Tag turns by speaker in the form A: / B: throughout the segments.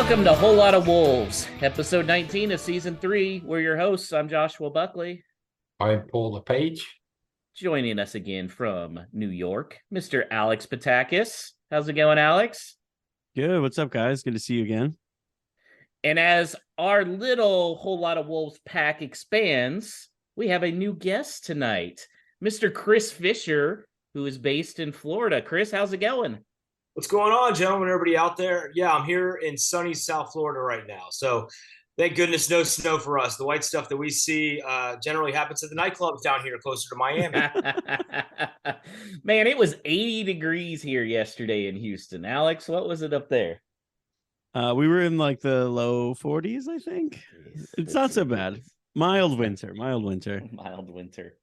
A: Welcome to Whole Lot of Wolves, episode 19 of season 3. We're your hosts. I'm Joshua Buckley.
B: I'm Paul LePage.
A: Joining us again from New York, Mr. Alex Patakis. How's it going, Alex?
C: Good. What's up, guys? Good to see you again.
A: And as our little Whole Lot of Wolves pack expands, we have a new guest tonight, Mr. Chris Fischer, who is based in Florida. Chris, how's it going?
D: What's going on, gentlemen, everybody out there? Yeah, I'm here in sunny South Florida right now. So thank goodness no snow for us. The white stuff that we see generally happens at the nightclubs down here closer to Miami.
A: Man, it was 80 degrees here yesterday in Houston. Alex, what was it up there?
C: We were in like the low 40s, I think.
A: Jeez,
C: it's not so bad. Mild winter.
A: Mild winter.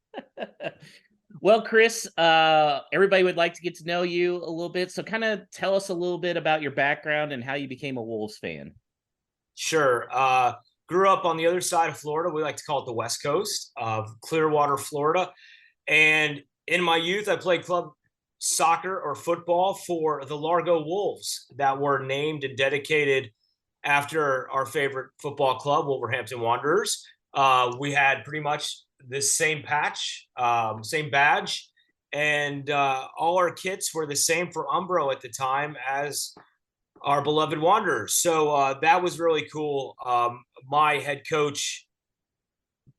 A: Well, Chris, everybody would like to get to know you a little bit. So kind of tell us a little bit about your background and how you became a Wolves fan.
D: Sure. Grew up on the other side of Florida. We like to call it the West Coast of Clearwater, Florida. And in my youth, I played club soccer or football for the Largo Wolves that were named and dedicated after our favorite football club, Wolverhampton Wanderers. We had pretty much this same patch, same badge, and all our kits were the same for Umbro at the time as our beloved Wanderers. So that was really cool. My head coach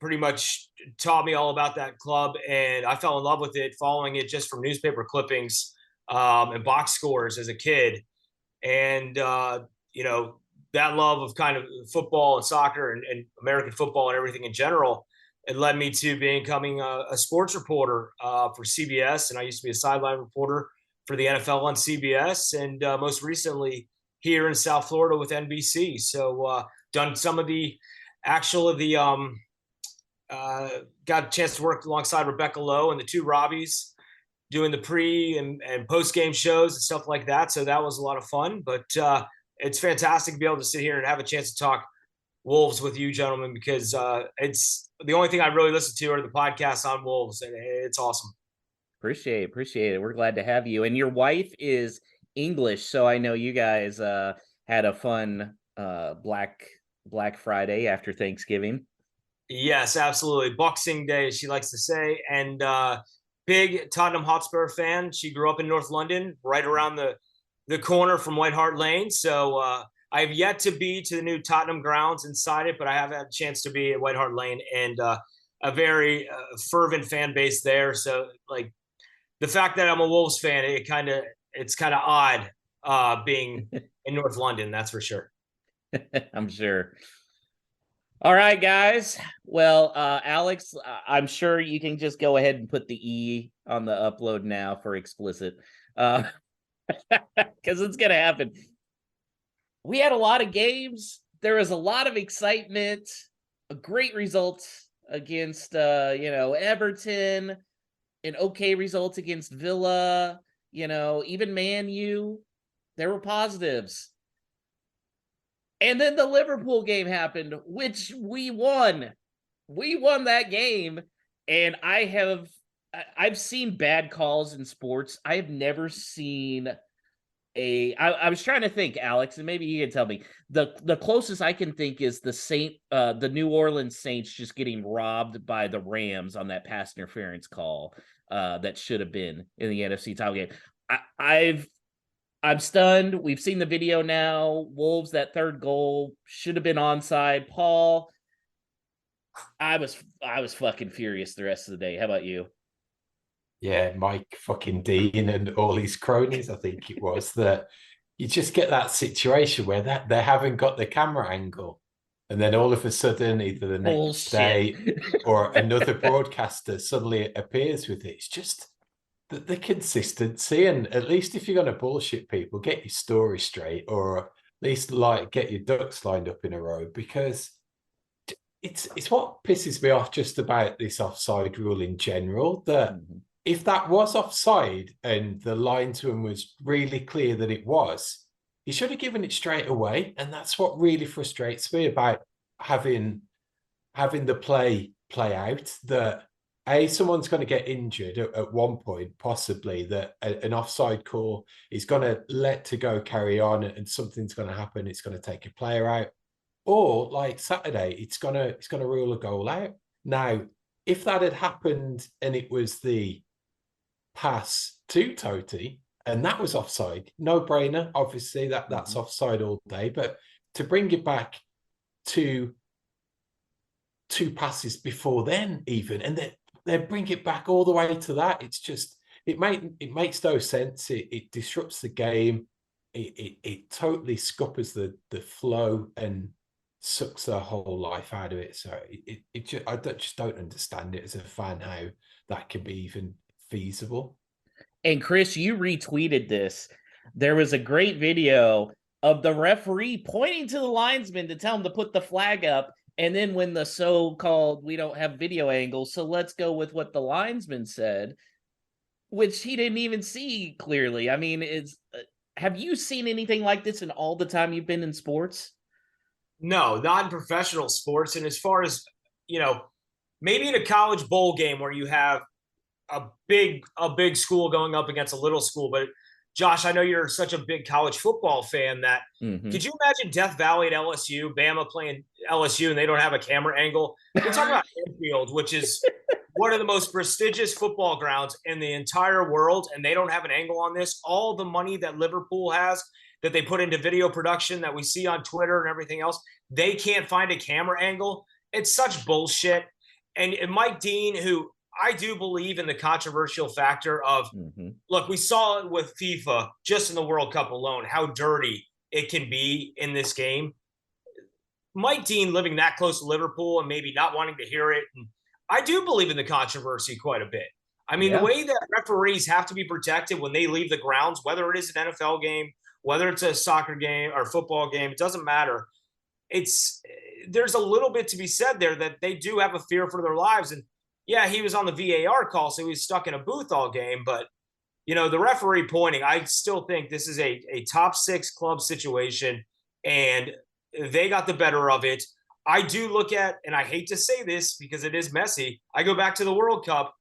D: pretty much taught me all about that club, and I fell in love with it, following it just from newspaper clippings and box scores as a kid. And, that love of kind of football and soccer and American football and everything in general, it led me to becoming a sports reporter for CBS. And I used to be a sideline reporter for the NFL on CBS. And most recently here in South Florida with NBC. So done some of got a chance to work alongside Rebecca Lowe and the two Robbies doing the pre and post-game shows and stuff like that. So that was a lot of fun. But it's fantastic to be able to sit here and have a chance to talk Wolves with you gentlemen, because it's the only thing I really listen to are the podcasts on Wolves, and it's awesome.
A: Appreciate it. We're glad to have you. And your wife is English, so I know you guys had a fun Black Friday after Thanksgiving.
D: Yes, absolutely. Boxing Day, as she likes to say. And big Tottenham Hotspur fan. She grew up in North London, right around the corner from White Hart Lane. So I have yet to be to the new Tottenham grounds inside it, but I have had a chance to be at White Hart Lane, and a very fervent fan base there. So like the fact that I'm a Wolves fan, it's kind of odd being in North London. That's for sure.
A: I'm sure. All right, guys. Well, Alex, I'm sure you can just go ahead and put the E on the upload now for explicit, because it's going to happen. We had a lot of games. There was a lot of excitement, a great result against, Everton, an okay result against Villa, even Man U. There were positives. And then the Liverpool game happened, which we won. We won that game. And I've seen bad calls in sports. I have never seen I was trying to think, Alex, and maybe you can tell me. The closest I can think is the New Orleans Saints just getting robbed by the Rams on that pass interference call that should have been in the NFC title game. I'm stunned. We've seen the video now. Wolves, that third goal should have been onside. Paul, I was fucking furious the rest of the day. How about you?
B: Yeah, Mike fucking Dean and all his cronies, I think it was, that you just get that situation where they haven't got the camera angle. And then all of a sudden, either the next day or another broadcaster suddenly appears with it. It's just the consistency. And at least if you're going to bullshit people, get your story straight, or at least get your ducks lined up in a row, because it's what pisses me off just about this offside rule in general, that if that was offside and the linesman was really clear that it was, he should have given it straight away. And that's what really frustrates me about having the play out, that someone's going to get injured at one point, possibly, that an offside call is going to let to go carry on, and something's going to happen. It's going to take a player out, or like Saturday, it's going to rule a goal out. Now, if that had happened and it was the pass to Totti and that was offside, no brainer. Obviously, that's offside all day. But to bring it back to 2 passes before then, even, and they bring it back all the way to that, it's just it makes no sense. It disrupts the game. It totally scuppers the flow and sucks the whole life out of it. So I just don't understand it as a fan, how that can be even feasible.
A: And Chris, you retweeted this. There was a great video of the referee pointing to the linesman to tell him to put the flag up. And then when the so-called, we don't have video angles, so let's go with what the linesman said, which he didn't even see clearly. I mean, have you seen anything like this in all the time you've been in sports?
D: No, not in professional sports. And as far as, maybe in a college bowl game where you have a big school going up against a little school. But Josh, I know you're such a big college football fan that could you imagine Death Valley at LSU, Bama playing LSU, and they don't have a camera angle? You're talking about Anfield, which is one of the most prestigious football grounds in the entire world, and they don't have an angle on this. All the money that Liverpool has that they put into video production that we see on Twitter and everything else, they can't find a camera angle. It's such bullshit. And Mike Dean, who I do believe in the controversial factor of, look, we saw it with FIFA just in the World Cup alone, how dirty it can be in this game. Mike Dean living that close to Liverpool and maybe not wanting to hear it. And I do believe in the controversy quite a bit. I mean, the way that referees have to be protected when they leave the grounds, whether it is an NFL game, whether it's a soccer game or football game, it doesn't matter. There's a little bit to be said there that they do have a fear for their lives. And yeah, he was on the VAR call, so he was stuck in a booth all game. But, the referee pointing, I still think this is a top 6 club situation, and they got the better of it. I do look at, and I hate to say this because it is messy, I go back to the World Cup,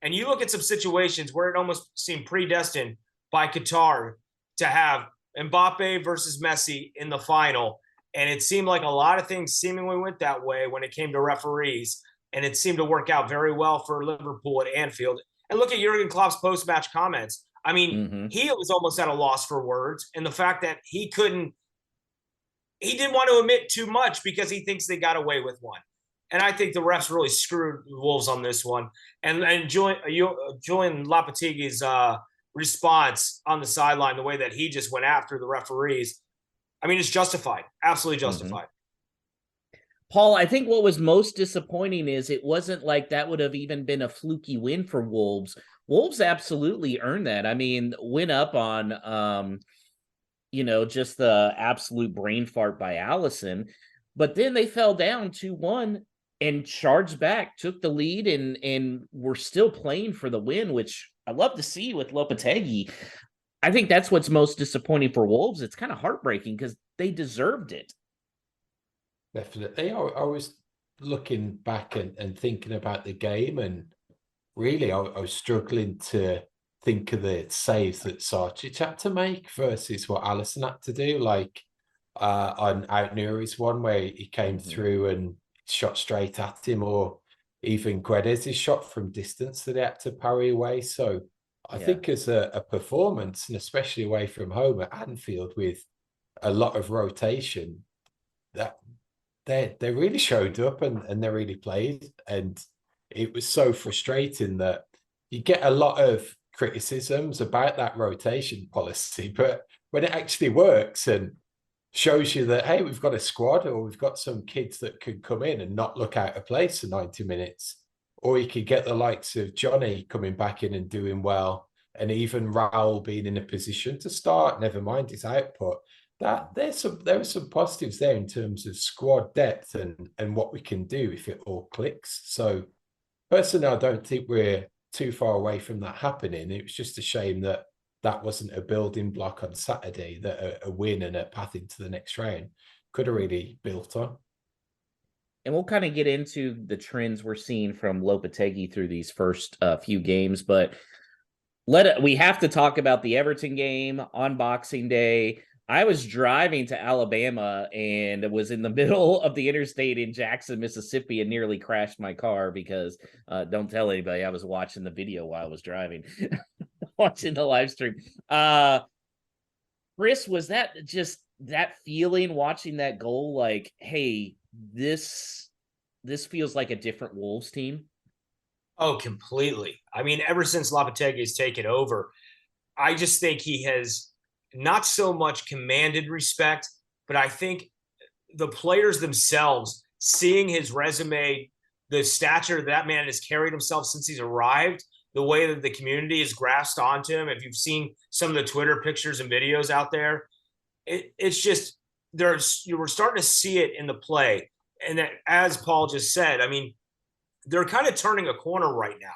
D: and you look at some situations where it almost seemed predestined by Qatar to have Mbappe versus Messi in the final. And it seemed like a lot of things seemingly went that way when it came to referees. And it seemed to work out very well for Liverpool at Anfield. And look at Jurgen Klopp's post-match comments. I mean, he was almost at a loss for words. And the fact that he didn't want to admit too much because he thinks they got away with one. And I think the refs really screwed the Wolves on this one. And Julian Lopetegui's response on the sideline, the way that he just went after the referees, I mean, it's justified. Absolutely justified.
A: Paul, I think what was most disappointing is it wasn't like that would have even been a fluky win for Wolves. Wolves absolutely earned that. I mean, went up on, just the absolute brain fart by Allison. But then they fell down 2-1 and charged back, took the lead, and were still playing for the win, which I love to see with Lopetegui. I think that's what's most disappointing for Wolves. It's kind of heartbreaking because they deserved it.
B: Definitely. I was looking back and thinking about the game, and really I was struggling to think of the saves that Sarčić had to make versus what Alisson had to do. Like on Out-Nuri's one where he came through and shot straight at him, or even Guedes' shot from distance that he had to parry away. So I think as a performance, and especially away from home at Anfield with a lot of rotation, that they really showed up and they really played. And it was so frustrating that you get a lot of criticisms about that rotation policy, but when it actually works and shows you that, hey, we've got a squad, or we've got some kids that could come in and not look out of place for 90 minutes, or you could get the likes of Johnny coming back in and doing well, and even Raul being in a position to start, never mind his output. There were some positives there in terms of squad depth and what we can do if it all clicks. So personally, I don't think we're too far away from that happening. It was just a shame that wasn't a building block on Saturday, that a win and a path into the next round could have really built on.
A: and we'll kind of get into the trends we're seeing from Lopetegui through these first few games, but we have to talk about the Everton game on Boxing Day. I was driving to Alabama and was in the middle of the interstate in Jackson, Mississippi, and nearly crashed my car because don't tell anybody I was watching the video while I was driving, watching the live stream. Chris, was that just that feeling watching that goal? Like, hey, this feels like a different Wolves team.
D: Oh, completely. I mean, ever since Lopetegui has taken over, I just think he has not so much commanded respect, but I think the players themselves, seeing his resume, the stature that man has carried himself since he's arrived, the way that the community has grasped onto him. If you've seen some of the Twitter pictures and videos out there, it's just you were starting to see it in the play. And that, as Paul just said, I mean, they're kind of turning a corner right now.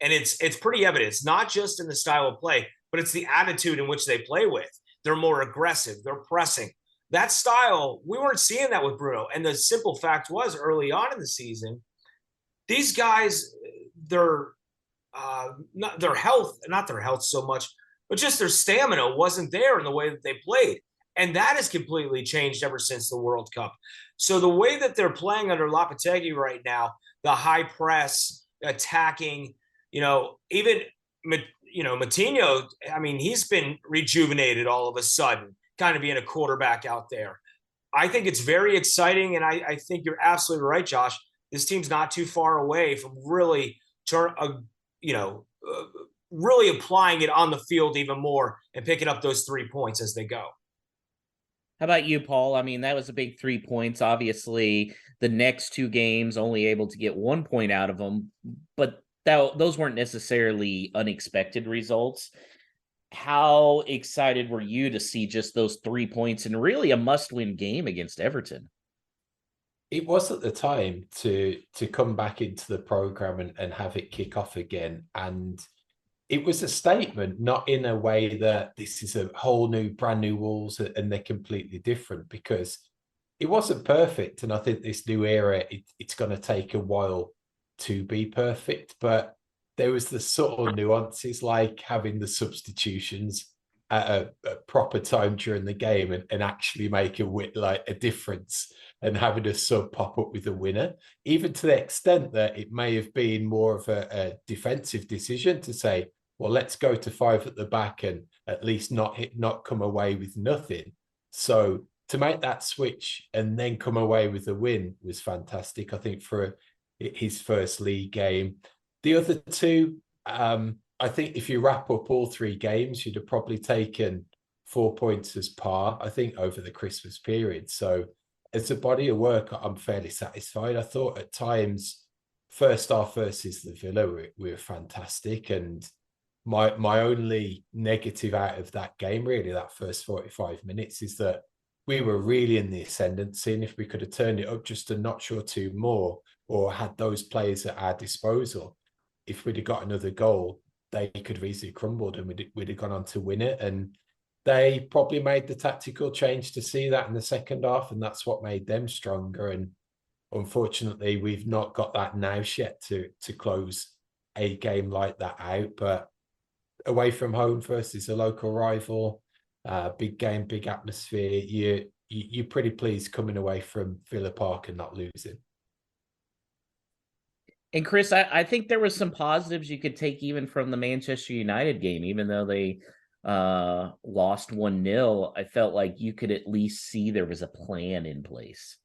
D: And it's pretty evident. It's not just in the style of play, but it's the attitude in which they play with. They're more aggressive. They're pressing. That style, we weren't seeing that with Bruno. And the simple fact was, early on in the season, these guys, not their health so much, but just their stamina wasn't there in the way that they played. And that has completely changed ever since the World Cup. So the way that they're playing under Lopetegui right now, the high press, attacking, even, Matinho, I mean, he's been rejuvenated all of a sudden, kind of being a quarterback out there. I think it's very exciting, and I think you're absolutely right, Josh. This team's not too far away from really really applying it on the field even more and picking up those 3 points as they go.
A: How about you, Paul? I mean, that was a big 3 points. Obviously, the next 2 games only able to get 1 point out of them, but those weren't necessarily unexpected results. How excited were you to see just those 3 points and really a must-win game against Everton?
B: It was at the time to come back into the program and have it kick off again. And it was a statement, not in a way that this is a whole new, brand new Wolves and they're completely different, because it wasn't perfect. And I think this new era, it's going to take a while to be perfect. But there was the subtle nuances, like having the substitutions at a proper time during the game and actually make a difference, and having a sub pop up with a winner, even to the extent that it may have been more of a defensive decision to say, well, let's go to 5 at the back and at least not come away with nothing. So to make that switch and then come away with a win was fantastic, I think, for his first league game. The other 2, I think if you wrap up all 3 games, you'd have probably taken 4 points as par, I think, over the Christmas period. So as a body of work, I'm fairly satisfied. I thought at times, first half versus the Villa, we were fantastic. And my only negative out of that game, really, that first 45 minutes, is that we were really in the ascendancy. And if we could have turned it up just a notch or 2 more, or had those players at our disposal, if we'd have got another goal, they could have easily crumbled and we'd have gone on to win it. And they probably made the tactical change to see that in the second half, and that's what made them stronger. And unfortunately, we've not got that now yet to close a game like that out. But away from home versus a local rival, big game, big atmosphere, you're pretty pleased coming away from Villa Park and not losing.
A: And Chris, I think there was some positives you could take even from the Manchester United game, even though they lost 1-0. I felt like you could at least see there was a plan in place.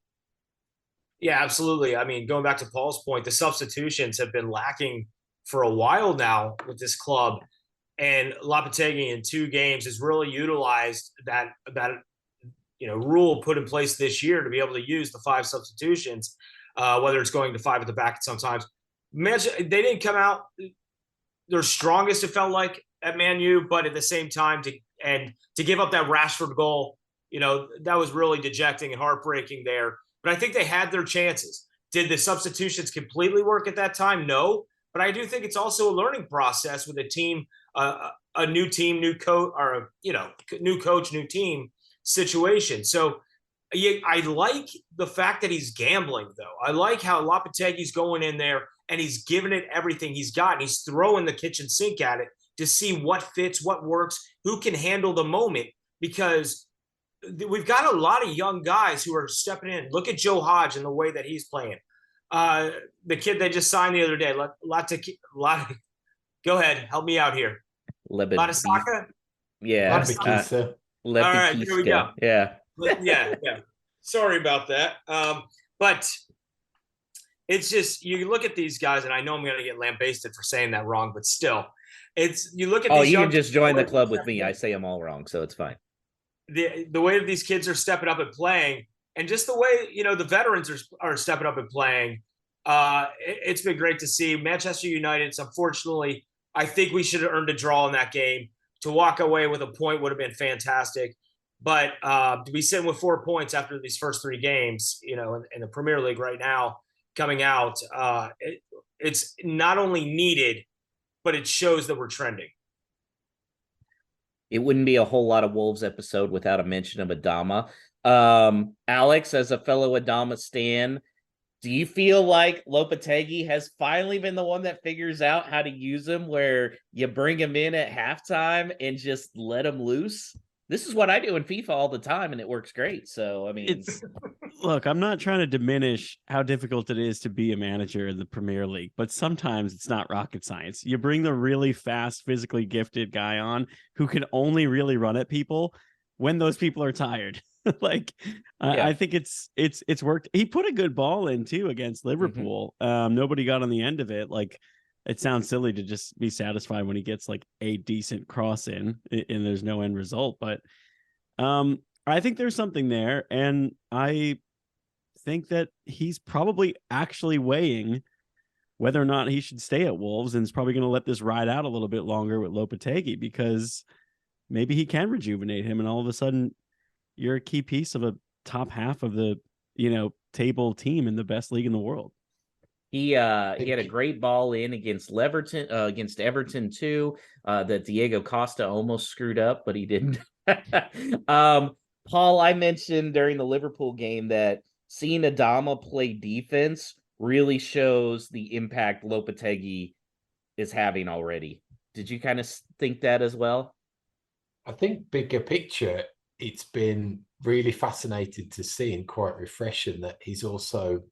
D: Yeah, absolutely. I mean, going back to Paul's point, the substitutions have been lacking for a while now with this club, and Lopetegui in 2 games has really utilized that rule put in place this year to be able to use the 5 substitutions, whether it's going to 5 at the back sometimes. They didn't come out their strongest, it felt like, at Man U, but at the same time to give up that Rashford goal, that was really dejecting and heartbreaking there. But I think they had their chances. Did the substitutions completely work at that time? No. But I do think it's also a learning process with a team, a new team, new coach, or new coach, new team situation. So Yeah, I like the fact that he's gambling, though. I like how Lopetegui's going in there and he's giving it everything he's got, and he's throwing the kitchen sink at it to see what fits, what works, who can handle the moment, because we've got a lot of young guys who are stepping in. Look at Joe Hodge and the way that he's playing. The kid they just signed the other day. Go ahead, help me out here. Ladisaka?
A: Yeah.
B: Lepikisa.
D: All right, here we go.
A: Yeah.
D: Yeah. Sorry about that. But it's just, you look at these guys, and I know I'm going to get lambasted for saying that wrong, but still, you look at these.
A: You can just join the club with me. I say them all wrong, so it's fine.
D: The way that these kids are stepping up and playing, and just the way, the veterans are stepping up and playing, it's been great to see. Manchester United, unfortunately, I think we should have earned a draw in that game. To walk away with a point would have been fantastic. But to be sitting with 4 points after these first 3 games, in the Premier League right now, coming out, it's not only needed, but it shows that we're trending.
A: It wouldn't be a whole lot of Wolves episode without a mention of Adama. Alex, as a fellow Adama stan, do you feel like Lopetegui has finally been the one that figures out how to use him, where you bring him in at halftime and just let him loose? This is what I do in FIFA all the time, and it works great. So, I mean,
C: look, I'm not trying to diminish how difficult it is to be a manager in the Premier League, but sometimes it's not rocket science. You bring the really fast, physically gifted guy on who can only really run at people when those people are tired. I think it's worked. He put a good ball in too against Liverpool. Nobody got on the end of it. It sounds silly to just be satisfied when he gets a decent cross in and there's no end result. But I think there's something there. And I think that he's probably actually weighing whether or not he should stay at Wolves, and is probably going to let this ride out a little bit longer with Lopetegui, because maybe he can rejuvenate him. And all of a sudden you're a key piece of a top half of the, table team in the best league in the world.
A: He had a great ball in against Everton too. That Diego Costa almost screwed up, but he didn't. Paul, I mentioned during the Liverpool game that seeing Adama play defense really shows the impact Lopetegui is having already. Did you kind of think that as well?
B: I think bigger picture, it's been really fascinating to see, and quite refreshing that he's also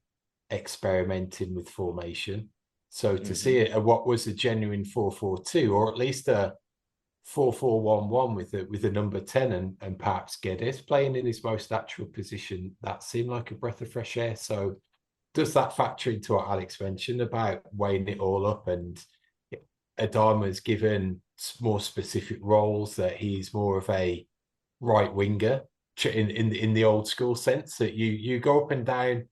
B: experimenting with formation. So to see it, what was a genuine 4-4-2, or at least a 4-4-1-1 with a number 10 and perhaps Guedes playing in his most natural position, that seemed like a breath of fresh air. So does that factor into what Alex mentioned about weighing it all up, and Adama's given more specific roles, that he's more of a right winger in the old school sense, that you go up and down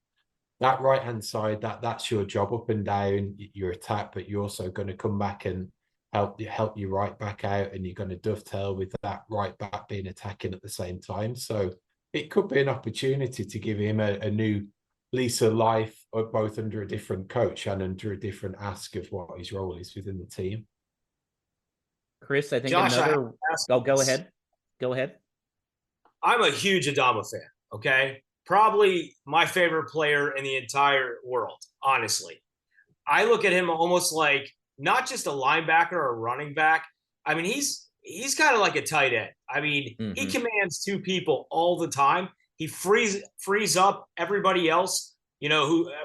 B: that right hand side, that's your job, up and down your attack, but you're also going to come back and help your right back out, and you're going to dovetail with that right back being attacking at the same time. So it could be an opportunity to give him a new lease of life, both under a different coach and under a different ask of what his role is within the team.
A: Chris, I think
D: Josh,
A: go ahead. Go ahead.
D: I'm a huge Adama fan. Okay. Probably my favorite player in the entire world, honestly. I look at him almost like not just a linebacker or a running back. I mean, he's kind of like a tight end. I mean, he commands 2 people all the time. He frees up everybody else,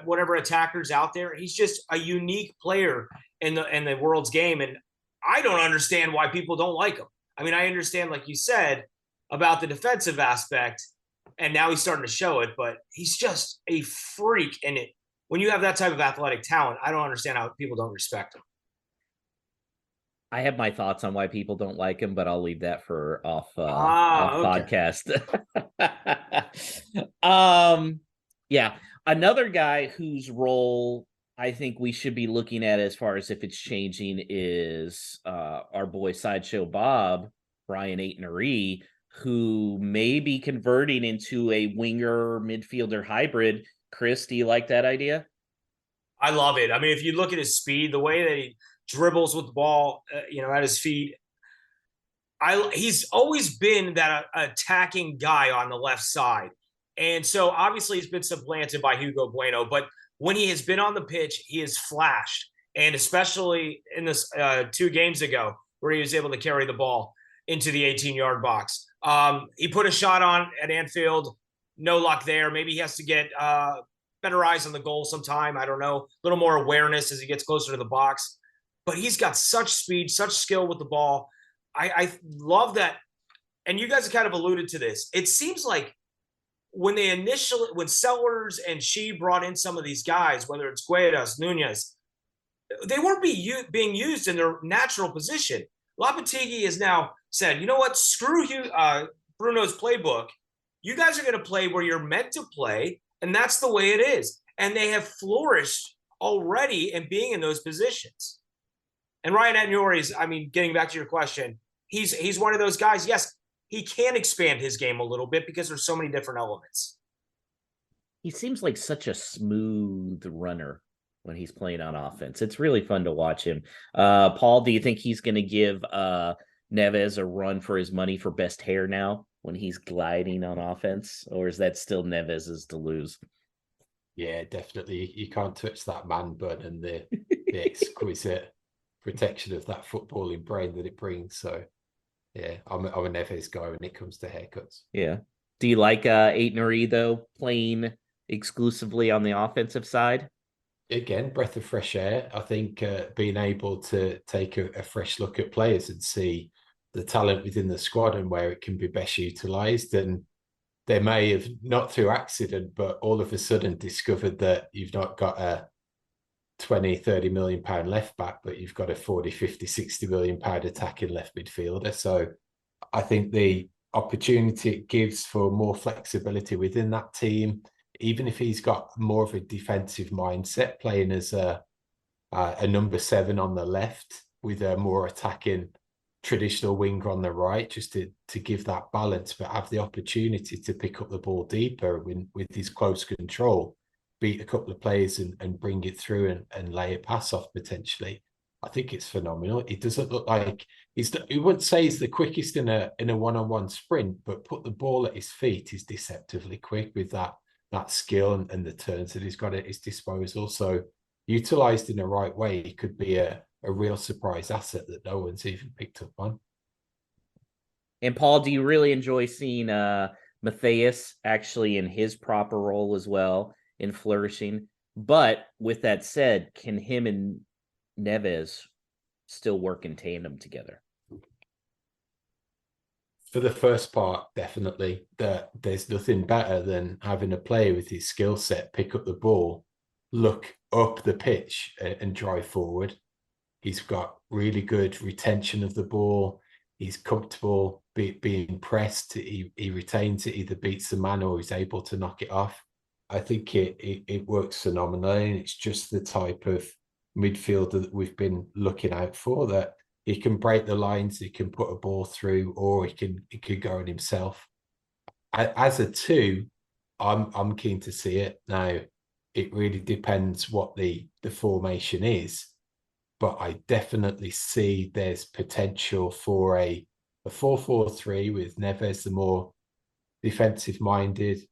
D: whatever attackers out there. He's just a unique player in the world's game. And I don't understand why people don't like him. I mean, I understand, like you said, about the defensive aspect, and now he's starting to show it, but he's just a freak. And when you have that type of athletic talent, I don't understand how people don't respect him.
A: I have my thoughts on why people don't like him, but I'll leave that for off podcast. Yeah. Another guy whose role I think we should be looking at as far as if it's changing is our boy Sideshow Bob, Brian Aitnery, who may be converting into a winger midfielder hybrid. Chris, do you like that idea?
D: I love it. I mean, if you look at his speed, the way that he dribbles with the ball, at his feet, he's always been that attacking guy on the left side. And so obviously he's been supplanted by Hugo Bueno, but when he has been on the pitch, he has flashed. And especially in this 2 games ago, where he was able to carry the ball into the 18-yard box. He put a shot on at Anfield. No luck there. Maybe he has to get better eyes on the goal sometime. I don't know. A little more awareness as he gets closer to the box. But he's got such speed, such skill with the ball. I love that. And you guys have kind of alluded to this. It seems like when Sellers and She brought in some of these guys, whether it's Guedes, Nunez, they weren't being used in their natural position. Lopetegui has now said, you know what, screw you, Bruno's playbook. You guys are going to play where you're meant to play, and that's the way it is. And they have flourished already in being in those positions. And Ryan Agnori's, I mean, getting back to your question, he's one of those guys, yes, he can expand his game a little bit because there's so many different elements.
A: He seems like such a smooth runner when he's playing on offense. It's really fun to watch him. Paul, do you think he's going to give Neves a run for his money for best hair now when he's gliding on offense? Or is that still Neves's to lose?
B: Yeah, definitely. You can't touch that man bun and the exquisite protection of that footballing brain that it brings. So, yeah, I'm a Neves guy when it comes to haircuts.
A: Yeah. Do you like Aitnery, though, playing exclusively on the offensive side?
B: Again, breath of fresh air. I think being able to take a fresh look at players and see the talent within the squad and where it can be best utilised. And they may have, not through accident, but all of a sudden discovered that you've not got a 20, 30 million pound left back, but you've got a 40, 50, 60 million pound attacking left midfielder. So I think the opportunity it gives for more flexibility within that team, even if he's got more of a defensive mindset, playing as a number 7 on the left with a more attacking traditional winger on the right, just to give that balance, but have the opportunity to pick up the ball deeper with his close control, beat a couple of players and bring it through and lay a pass off potentially. I think it's phenomenal. It doesn't look like he wouldn't say he's the quickest in a one-on-one sprint, but put the ball at his feet, he's deceptively quick with that skill and the turns that he's got at his disposal. So utilised in the right way, he could be a real surprise asset that no one's even picked up on.
A: And Paul, do you really enjoy seeing Matthias actually in his proper role as well in flourishing? But with that said, can him and Neves still work in tandem together?
B: For the first part, definitely. There's nothing better than having a player with his skill set pick up the ball, look up the pitch and drive forward. He's got really good retention of the ball. He's comfortable being pressed. He retains it, either beats the man or he's able to knock it off. I think it works phenomenally, and it's just the type of midfielder that we've been looking out for, that he can break the lines, he can put a ball through, or he could go on himself. As a 2, I'm keen to see it. Now, it really depends what the formation is, but I definitely see there's potential for a 4-4-3 with Neves the more defensive-minded,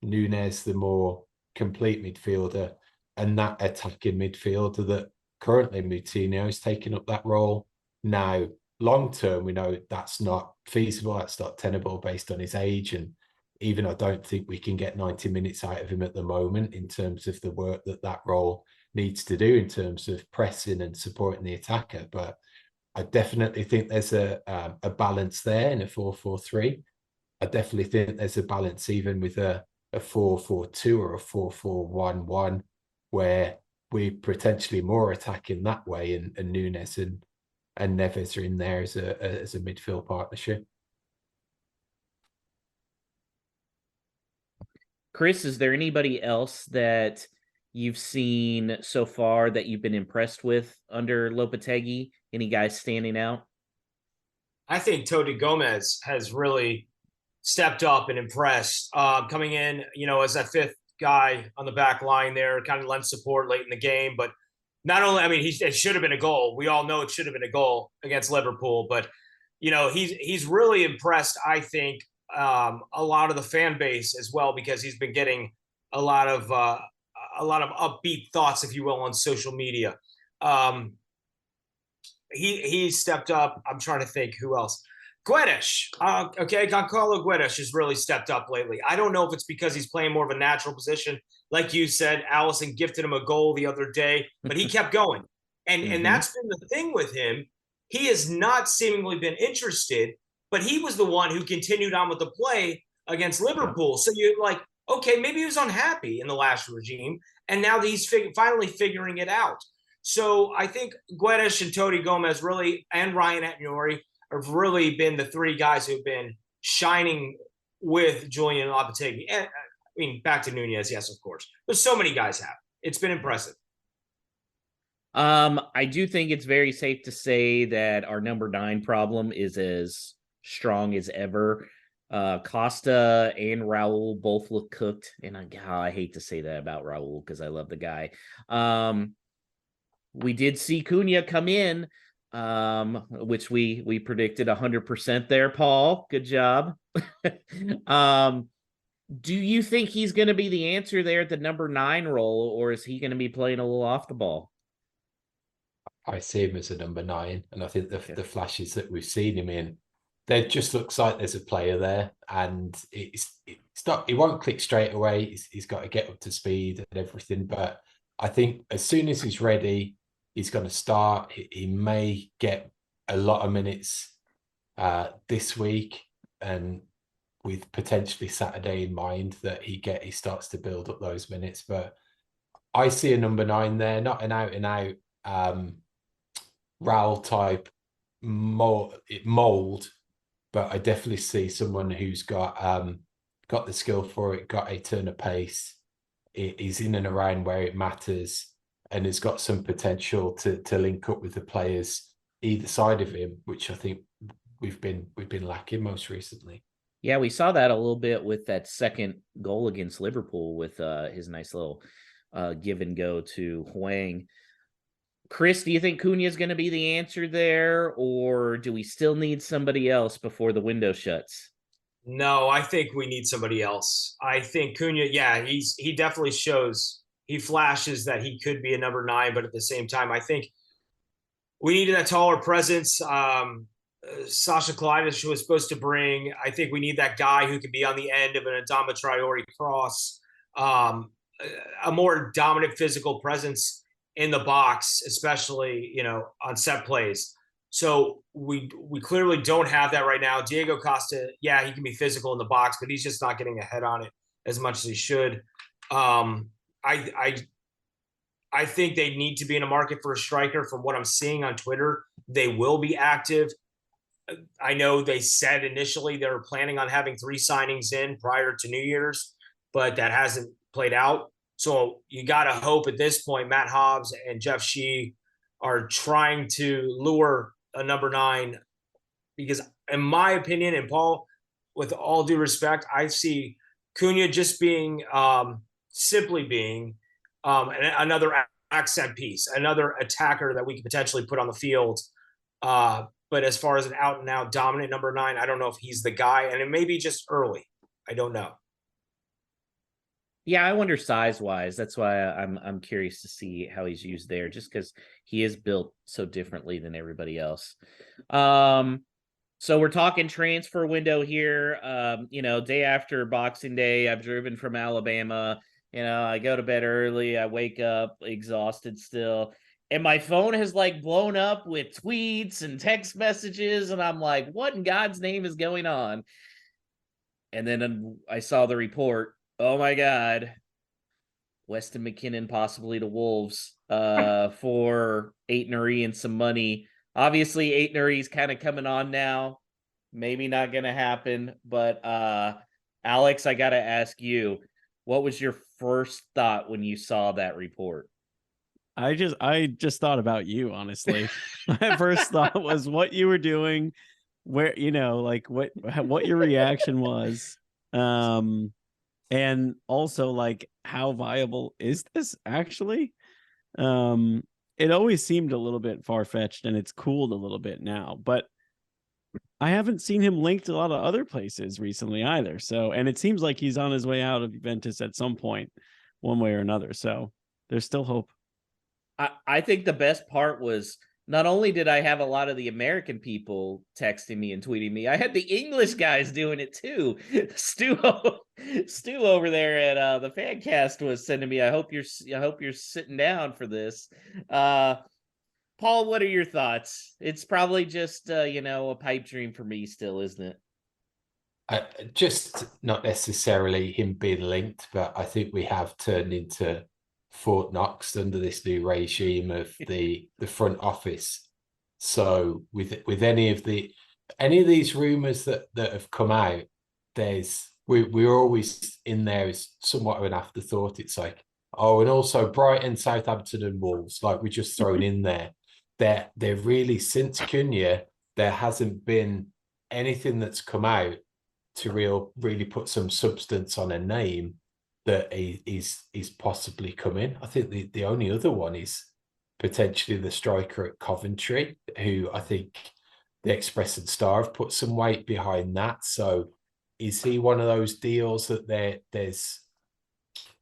B: Nunez the more complete midfielder, and that attacking midfielder that currently Moutinho is taking up that role. Now, long term, we know that's not feasible, that's not tenable based on his age, and even I don't think we can get 90 minutes out of him at the moment in terms of the work that role needs to do in terms of pressing and supporting the attacker. But I definitely think there's a balance there in a 4-4-3. I definitely think there's a balance even with a 4-4-2 or a 4-4-1-1, where we're potentially more attacking that way, and Nunez and Neves are in there as a midfield partnership.
A: Chris, is there anybody else that you've seen so far that you've been impressed with under Lopetegui? Any guys standing out?
D: I think Toti Gomez has really stepped up and impressed, coming in, as that 5th guy on the back line there, kind of lent support late in the game. But not only, I mean, it should have been a goal. We all know it should have been a goal against Liverpool, but he's really impressed, I think, a lot of the fan base as well, because he's been getting a lot of upbeat thoughts, if you will, on social media. He stepped up. I'm trying to think who else. Guedes, okay, Giancarlo Guedes has really stepped up lately. I don't know if it's because he's playing more of a natural position. Like you said, Allison gifted him a goal the other day, but he kept going. And that's been the thing with him. He has not seemingly been interested, but he was the one who continued on with the play against Liverpool. So you're like, okay, maybe he was unhappy in the last regime, and now he's finally figuring it out. So I think Guedes and Toti Gomez really, and Ryan Atnori, have really been the three guys who've been shining with Julian Lopetegui. And I mean, back to Nunez, yes, of course. But so many guys have. It's been impressive.
A: I do think it's very safe to say that our number 9 problem is as strong as ever. Costa and Raul both look cooked, and I hate to say that about Raul because I love the guy. We did see Cunha come in, which we predicted 100% there, Paul. Good job. Do you think he's going to be the answer there at the number 9 role, or is he going to be playing a little off the ball?
B: I see him as a number 9, and I think the flashes that we've seen him in, there just looks like there's a player there, and it's not. He won't click straight away. He's got to get up to speed and everything. But I think as soon as he's ready, he's going to start. He may get a lot of minutes this week, and with potentially Saturday in mind, that he starts to build up those minutes. But I see a number 9 there, not an out and out Raul type mold, but I definitely see someone who's got the skill for it, got a turn of pace. He's in and around where it matters, and has got some potential to link up with the players either side of him, which I think we've been lacking most recently.
A: Yeah, we saw that a little bit with that second goal against Liverpool with his nice little give and go to Hwang. Chris, do you think Cunha is going to be the answer there, or do we still need somebody else before the window shuts?
D: No, I think we need somebody else. I think Cunha, he definitely he flashes that he could be a number 9, but at the same time, I think we needed that taller presence. Sasha Kalidas was supposed to bring. I think we need that guy who could be on the end of an Adama Traore cross, a more dominant physical presence in the box, especially, on set plays. So we clearly don't have that right now. Diego Costa, he can be physical in the box, but he's just not getting a head on it as much as he should. I think they need to be in a market for a striker. From what I'm seeing on Twitter, they will be active. I know they said initially they were planning on having 3 signings in prior to New Year's, but that hasn't played out. So you got to hope at this point Matt Hobbs and Jeff Shee are trying to lure a number 9, because in my opinion, and Paul, with all due respect, I see Cunha just being simply being another accent piece, another attacker that we could potentially put on the field. But as far as an out and out dominant number 9, I don't know if he's the guy, and it may be just early. I don't know.
A: Yeah, I wonder size-wise. That's why I'm curious to see how he's used there, just because he is built so differently than everybody else. So we're talking transfer window here. Day after Boxing Day, I've driven from Alabama. I go to bed early. I wake up exhausted still. And my phone has blown up with tweets and text messages. And I'm like, what in God's name is going on? And then I saw the report. Oh my God. Weston McKennie possibly to Wolves for Aitnery and some money. Obviously, Aitnery's kind of coming on now. Maybe not going to happen. But Alex, I got to ask you, what was your first thought when you saw that report?
C: I just thought about you, honestly. My first thought was what you were doing, where, what your reaction was. And also how viable is this actually? It always seemed a little bit far-fetched, and it's cooled a little bit now, but I haven't seen him linked to a lot of other places recently either. So, and it seems like he's on his way out of Juventus at some point, one way or another. So there's still hope.
A: I think the best part was not only did I have a lot of the American people texting me and tweeting me, I had the English guys doing it too. Stu over there at the Fancast was sending me, I hope you're sitting down for this. Paul, what are your thoughts? It's probably just a pipe dream for me still, isn't it?
B: Just not necessarily him being linked, but I think we have turned into Fort Knox under this new regime of the front office. So with any of these rumors that have come out, we're always in there as somewhat of an afterthought. It's like, oh, and also Brighton, Southampton, and Wolves, like we're just thrown in there. They're really, since Cunha, there hasn't been anything that's come out to really put some substance on a name that is possibly coming. I think the only other one is potentially the striker at Coventry, who I think the Express and Star have put some weight behind that. So is he one of those deals that there's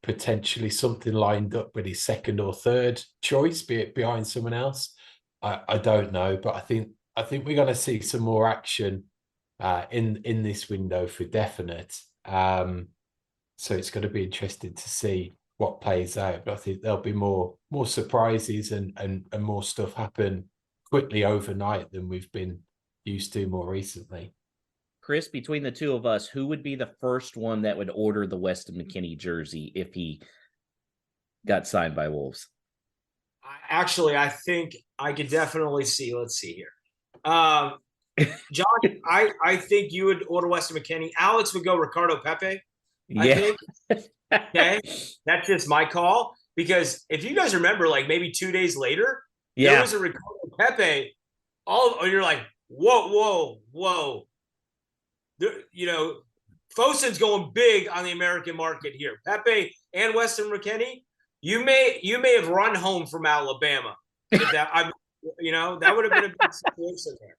B: potentially something lined up with his second or third choice, be it behind someone else? I don't know, but I think we're going to see some more action in this window for definite. So it's going to be interesting to see what plays out. But I think there'll be more surprises and more stuff happen quickly overnight than we've been used to more recently.
A: Chris, between the two of us, who would be the first one that would order the Weston McKennie jersey if he got signed by Wolves?
D: Actually, I think I could definitely see. Let's see here. John, I think you would order Weston McKennie. Alex would go Ricardo Pepe. I think. Okay. That's just my call. Because if you guys remember, like maybe 2 days later, there was a Ricardo Pepe. You're like, whoa. Fosun's going big on the American market here. Pepe and Weston McKennie. You may have run home from Alabama. If that would have been a big situation there.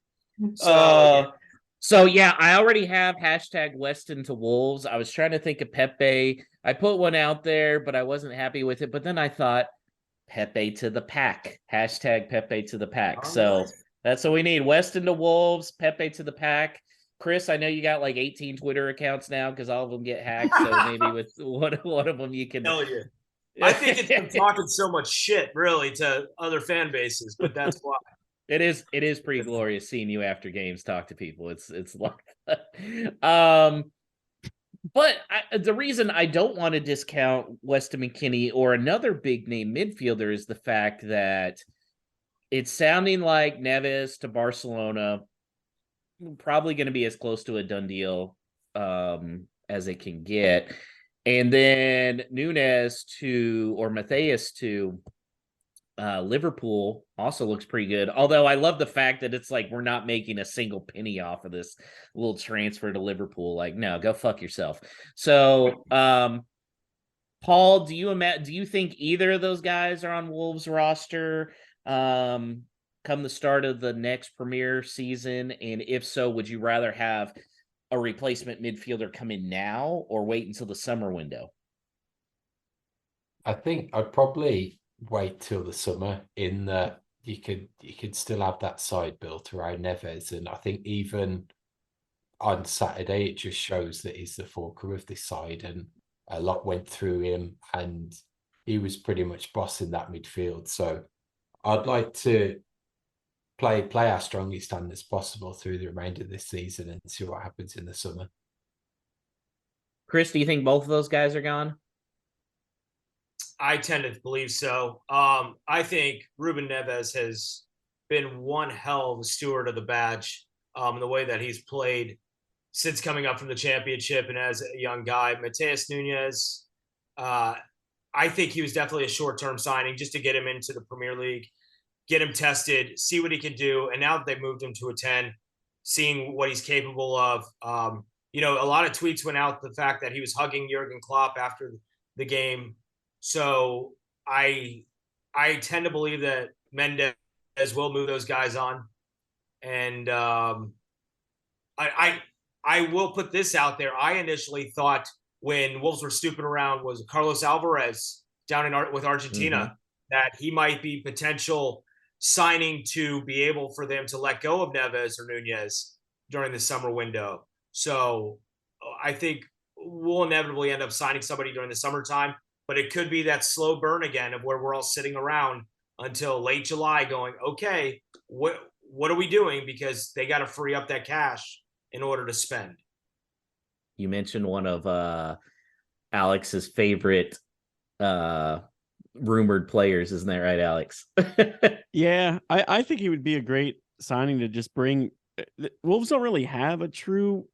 A: So I already have hashtag Weston to Wolves. I was trying to think of Pepe. I put one out there, but I wasn't happy with it. But then I thought Pepe to the pack. Hashtag Pepe to the pack. So that's what we need. Weston to Wolves, Pepe to the pack. Chris, I know you got like 18 Twitter accounts now because all of them get hacked. So maybe with one of them you can.
D: Hell yeah. I think it's been talking so much shit, really, to other fan bases, but that's why.
A: It is pretty glorious seeing you after games talk to people. It's like but the reason I don't want to discount Weston McKennie or another big name midfielder is the fact that it's sounding like Neves to Barcelona, probably going to be as close to a done deal as it can get. And then Nunes or Matthias to Liverpool also looks pretty good. Although I love the fact that it's like we're not making a single penny off of this little transfer to Liverpool. Like, no, go fuck yourself. So, Paul, do you think either of those guys are on Wolves roster come the start of the next Premier season? And if so, would you rather have a replacement midfielder come in now or wait until the summer window?
B: I think I'd probably wait till the summer, in that you could still have that side built around Neves. And I think even on Saturday, it just shows that he's the fulcrum of this side, and a lot went through him and he was pretty much bossing that midfield. So I'd like to play our strongest stand as possible through the remainder of this season and see what happens in the summer.
A: Chris, do you think both of those guys are gone?
D: I tend to believe so. I think Ruben Neves has been one hell of a steward of the badge, the way that he's played since coming up from the championship and as a young guy. Matheus Nunes, I think he was definitely a short-term signing just to get him into the Premier League, get him tested, see what he can do. And now that they've moved him to a 10, seeing what he's capable of. A lot of tweets went out the fact that he was hugging Jurgen Klopp after the game. So I tend to believe that Mendes will move those guys on. And I will put this out there. I initially thought when Wolves were stooping around was Carlos Alvarez down with Argentina that he might be potential signing to be able for them to let go of Neves or Nunez during the summer window. So I think we'll inevitably end up signing somebody during the summertime, but it could be that slow burn again of where we're all sitting around until late July going, okay, what are we doing? Because they got to free up that cash in order to spend.
A: You mentioned one of Alex's favorite rumored players, isn't that right, Alex?
C: Yeah, I think he would be a great signing to just bring. Wolves don't really have a true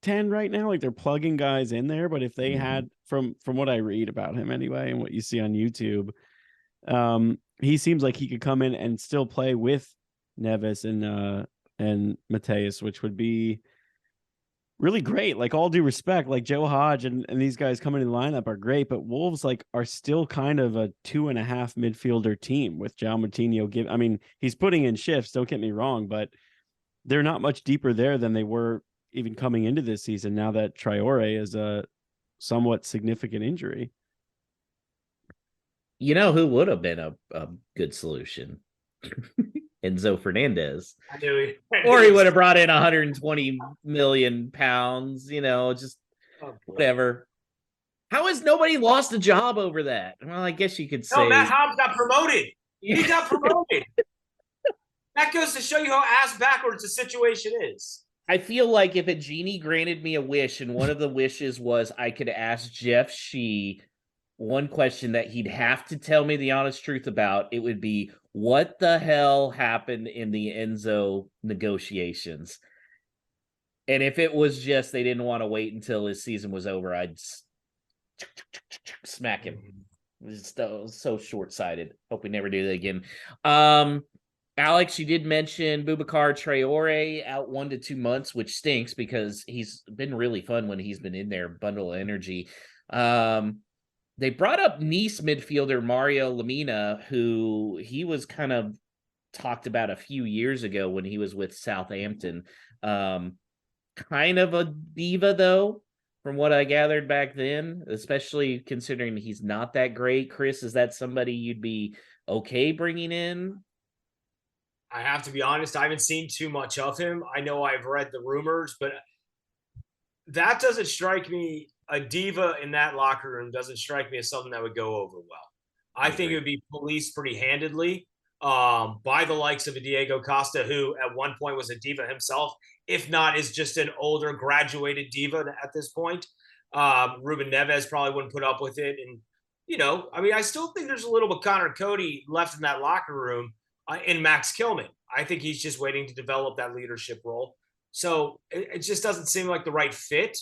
C: 10 right now. Like they're plugging guys in there, but if they had, from what I read about him anyway, and what you see on YouTube, he seems like he could come in and still play with Neves and Mateus, which would be really great. Like, all due respect, like Joe Hodge and these guys coming in the lineup are great, but Wolves like are still kind of a 2.5 midfielder team with João Moutinho. I mean, he's putting in shifts, don't get me wrong, but they're not much deeper there than they were even coming into this season, now that Traore is a somewhat significant injury.
A: You know who would have been a good solution? Enzo Fernandez.
D: I knew
A: Or he would have brought in 120 million pounds, just whatever. How has nobody lost a job over that? Well, I guess you could say.
D: No, Matt Hobbs got promoted. He got promoted. That goes to show you how ass backwards the situation is.
A: I feel like if a genie granted me a wish, and one of the wishes was I could ask Jeff Shee one question that he'd have to tell me the honest truth about, it would be, what the hell happened in the Enzo negotiations? And if it was just they didn't want to wait until his season was over, I'd smack him. It was so short-sighted. Hope we never do that again. Alex, you did mention Boubacar Traore out 1 to 2 months, which stinks because he's been really fun when he's been in there, bundle of energy. They brought up Nice midfielder Mario Lemina, who he was kind of talked about a few years ago when he was with Southampton. Kind of a diva, though, from what I gathered back then, especially considering he's not that great. Chris, is that somebody you'd be okay bringing in?
D: I have to be honest, I haven't seen too much of him. I know I've read the rumors, but that doesn't strike me. A diva in that locker room doesn't strike me as something that would go over well. I think it would be policed pretty handedly by the likes of a Diego Costa, who at one point was a diva himself, if not is just an older graduated diva at this point. Ruben Neves probably wouldn't put up with it. And, I still think there's a little bit Connor Cody left in that locker room in Max Kilman. I think he's just waiting to develop that leadership role. So it just doesn't seem like the right fit.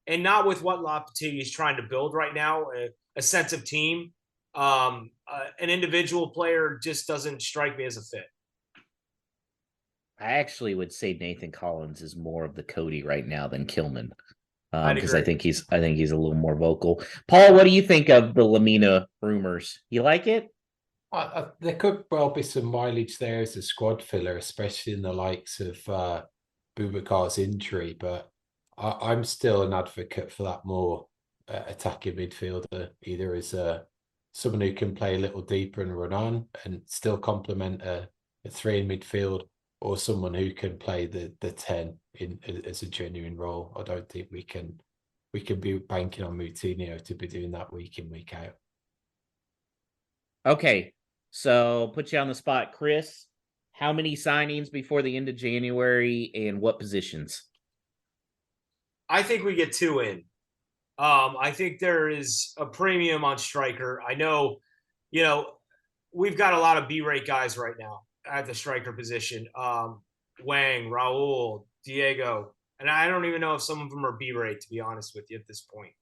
D: And not with what Lopetegui is trying to build right now, a sense of team. An individual player just doesn't strike me as a fit.
A: I actually would say Nathan Collins is more of the Cody right now than Kilman, because I think he's a little more vocal. Paul, what do you think of the Lemina rumors? You like it?
B: There could well be some mileage there as a squad filler, especially in the likes of Boubacar's injury, but I'm still an advocate for that more attacking midfielder, either as someone who can play a little deeper and run on and still complement a 3 in midfield, or someone who can play the 10 as a genuine role. I don't think we can be banking on Moutinho to be doing that week in, week out.
A: Okay, so put you on the spot, Chris. How many signings before the end of January and what positions?
D: I think we get 2 in. I think there is a premium on striker. I know, we've got a lot of B-rate guys right now at the striker position. Wang, Raul, Diego, and I don't even know if some of them are B-rate, to be honest with you at this point.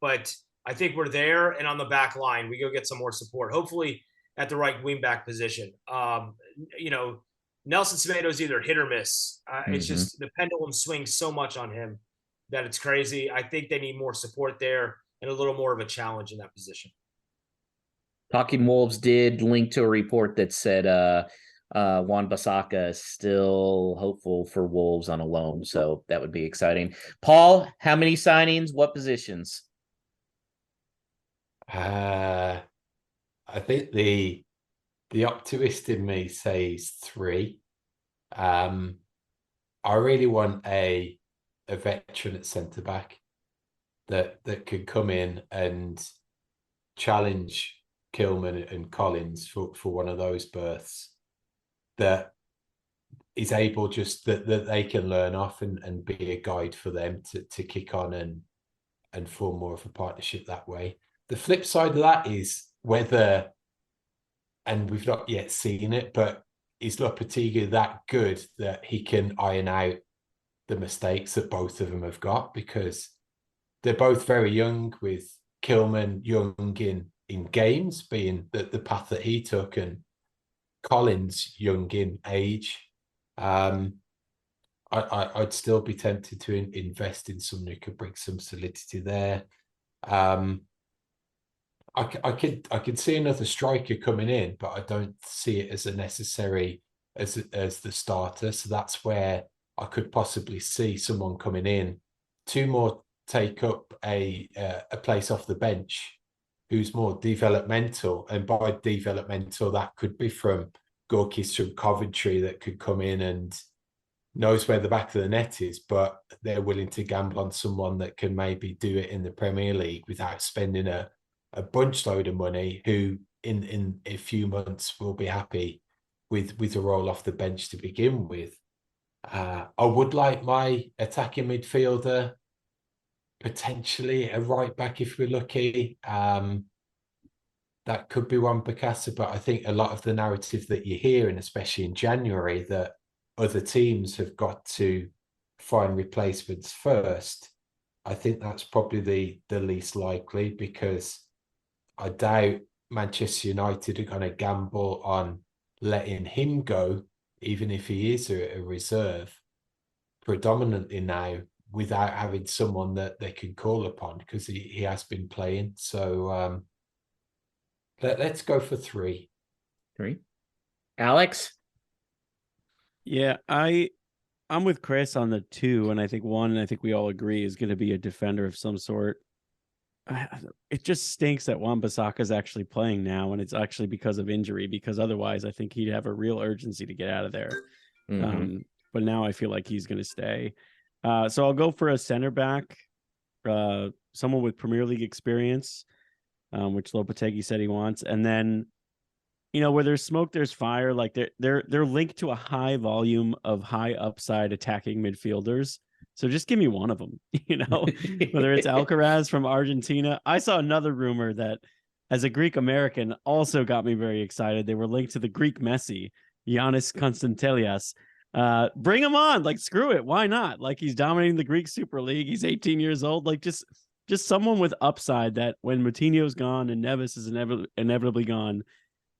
D: But I think we're there, and on the back line, we go get some more support, hopefully at the right wing-back position. Nelson Semedo's either hit or miss. It's just the pendulum swings so much on him that it's crazy. I think they need more support there and a little more of a challenge in that position.
A: Talking Wolves did link to a report that said Wan-Bissaka is still hopeful for Wolves on a loan, so that would be exciting. Paul, how many signings? What positions?
B: I think the optimist in me says 3. I really want a veteran at centre back that could come in and challenge Kilman and Collins for one of those berths, that is able just that they can learn off and be a guide for them to kick on and form more of a partnership that way. The flip side of that is whether, and we've not yet seen it, but is Lopetegui that good that he can iron out the mistakes that both of them have got? Because they're both very young, with Kilman young in games being the path that he took, and Collins young in age. I'd still be tempted to invest in someone who could bring some solidity there. I could see another striker coming in, but I don't see it as a necessary as the starter. So that's where I could possibly see someone coming in to more take up a place off the bench, who's more developmental. And by developmental, that could be from Gorkis from Coventry, that could come in and knows where the back of the net is, but they're willing to gamble on someone that can maybe do it in the Premier League without spending a bunch load of money, who in a few months will be happy with a roll off the bench to begin with. I would like my attacking midfielder, potentially a right back if we're lucky. That could be Wan-Bissaka, but I think a lot of the narrative that you hear, and especially in January, that other teams have got to find replacements first, I think that's probably the least likely, because I doubt Manchester United are going to gamble on letting him go, even if he is a reserve, predominantly now, without having someone that they can call upon, because he has been playing. So let's go for 3.
A: 3. Alex?
C: Yeah, I'm with Chris on the 2, and I think 1, I think we all agree, is going to be a defender of some sort. It just stinks that Wan-Bissaka is actually playing now, and it's actually because of injury, because otherwise I think he'd have a real urgency to get out of there.
A: Mm-hmm.
C: But now I feel like he's going to stay. So I'll go for a center back, someone with Premier League experience, which Lopetegui said he wants. And then, where there's smoke, there's fire. Like they're linked to a high volume of high upside attacking midfielders. So just give me one of them, whether it's Alcaraz from Argentina. I saw another rumor that, as a Greek American, also got me very excited. They were linked to the Greek Messi, Giannis Konstantelias. Bring him on. Like, screw it. Why not? Like, he's dominating the Greek Super League. He's 18 years old. Like, just someone with upside that when Moutinho's gone and Neves is inevitably gone,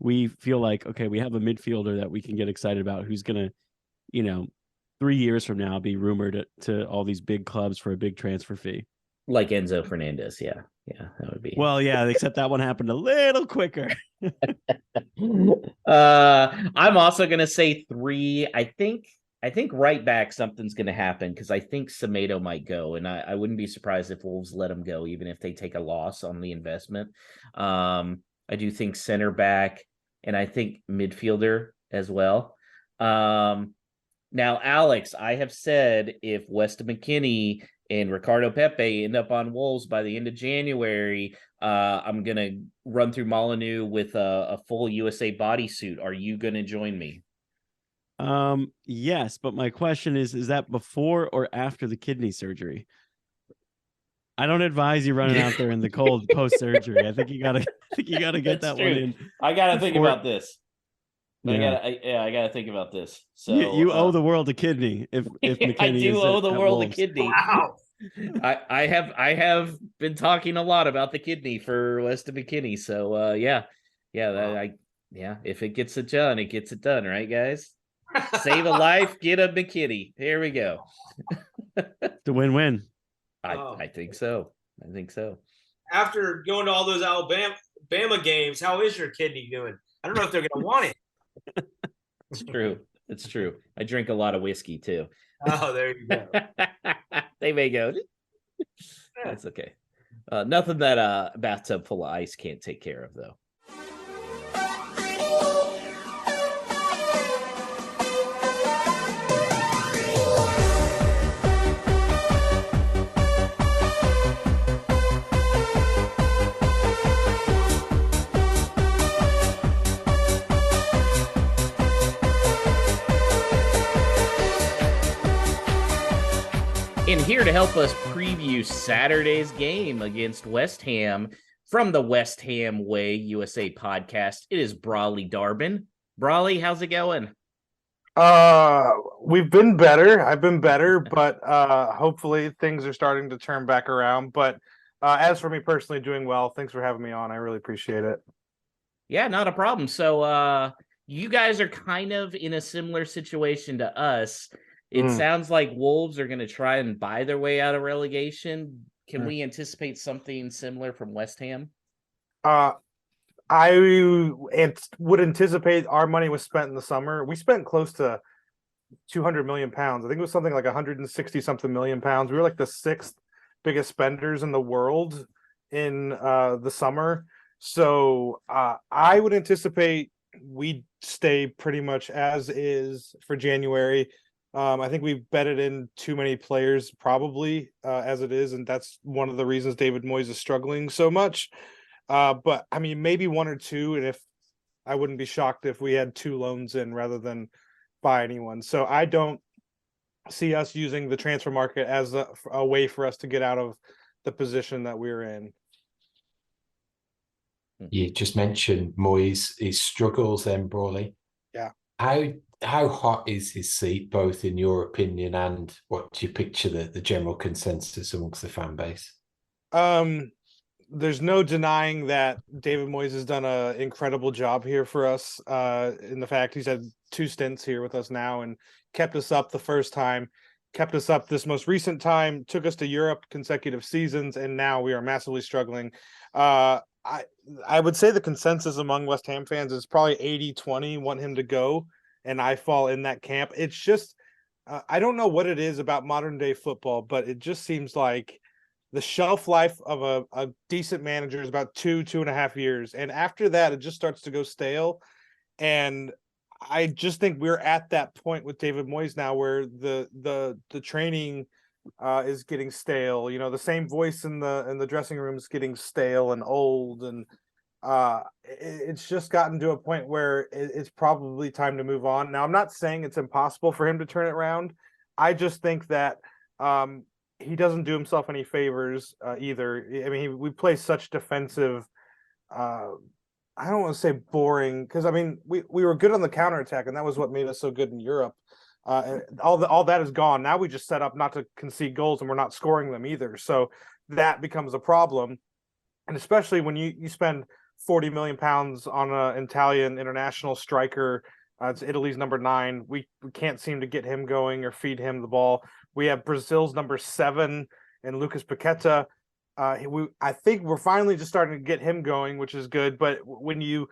C: we feel like, okay, we have a midfielder that we can get excited about, who's going to, 3 years from now be rumored to all these big clubs for a big transfer fee.
A: Like Enzo Fernandez. Yeah, that would be.
C: Well, yeah, except that one happened a little quicker.
A: I'm also going to say 3. I think right back something's going to happen, because I think Semedo might go, and I wouldn't be surprised if Wolves let him go, even if they take a loss on the investment. I do think center back, and I think midfielder as well. Now, Alex, I have said if Weston McKennie and Ricardo Pepe end up on Wolves by the end of January, I'm going to run through Molyneux with a full USA bodysuit. Are you going to join me?
C: Yes, but my question is that before or after the kidney surgery? I don't advise you running out there in the cold post-surgery. I think you gotta get that one in.
A: I gotta think about this.
C: Yeah.
A: I gotta think about this. So
C: you owe the world a kidney. If McKennie
A: I do owe the world
C: Wolves.
A: a kidney.
D: Wow.
A: I have been talking a lot about the kidney for Weston McKennie. So if it gets it done, it gets it done, right, guys? Save a life, get a McKennie. Here we go.
C: The win-win.
A: I think so.
D: After going to all those Alabama games, how is your kidney doing? I don't know if they're going to want it.
A: It's true. It's true. I drink a lot of whiskey too.
D: Oh, there you go.
A: They may go. That's okay. Nothing that a bathtub full of ice can't take care of, though. And here to help us preview Saturday's game against West Ham from the West Ham Way USA podcast, it is Brawley Darbon. Brawley, how's it going?
E: We've been better. I've been better, but hopefully things are starting to turn back around. But as for me personally, doing well. Thanks for having me on. I really appreciate it.
A: Yeah, not a problem. So you guys are kind of in a similar situation to us. It sounds like Wolves are going to try and buy their way out of relegation. Can we anticipate something similar from West Ham?
E: I would anticipate our money was spent in the summer. We spent close to 200 million pounds. I think it was something like 160 something million pounds. We were like the 6th biggest spenders in the world in the summer. So I would anticipate we stay pretty much as is for January. I think we've betted in too many players probably as it is, and that's one of the reasons David Moyes is struggling so much. But I mean, maybe 1 or 2, and if I wouldn't be shocked if we had 2 loans in rather than buy anyone. So I don't see us using the transfer market as a way for us to get out of the position that we're in.
B: You just mentioned Moyes, his struggles then, Brawley.
E: Yeah.
B: How hot is his seat, both in your opinion and what do you picture the general consensus amongst the fan base?
E: There's no denying that David Moyes has done an incredible job here for us. In the fact he's had 2 stints here with us now and kept us up the first time, kept us up this most recent time, took us to Europe consecutive seasons, and now we are massively struggling. I would say the consensus among West Ham fans is probably 80-20 want him to go, and I fall in that camp. It's just I don't know what it is about modern day football, but it just seems like the shelf life of a decent manager is about 2.5 years. And after that, it just starts to go stale. And I just think we're at that point with David Moyes now where the training is getting stale. You know, the same voice in the dressing room is getting stale and old. And it's just gotten to a point where it's probably time to move on. Now, I'm not saying it's impossible for him to turn it around. I just think that he doesn't do himself any favors either. I mean, we play such defensive, I don't want to say boring, because I mean, we were good on the counterattack, and that was what made us so good in Europe. All that is gone. Now we just set up not to concede goals, and we're not scoring them either. So that becomes a problem. And especially when you spend 40 million pounds on an Italian international striker, it's Italy's number 9. We can't seem to get him going or feed him the ball. We have Brazil's number 7 and Lucas Paqueta. I think we're finally just starting to get him going, which is good. But when you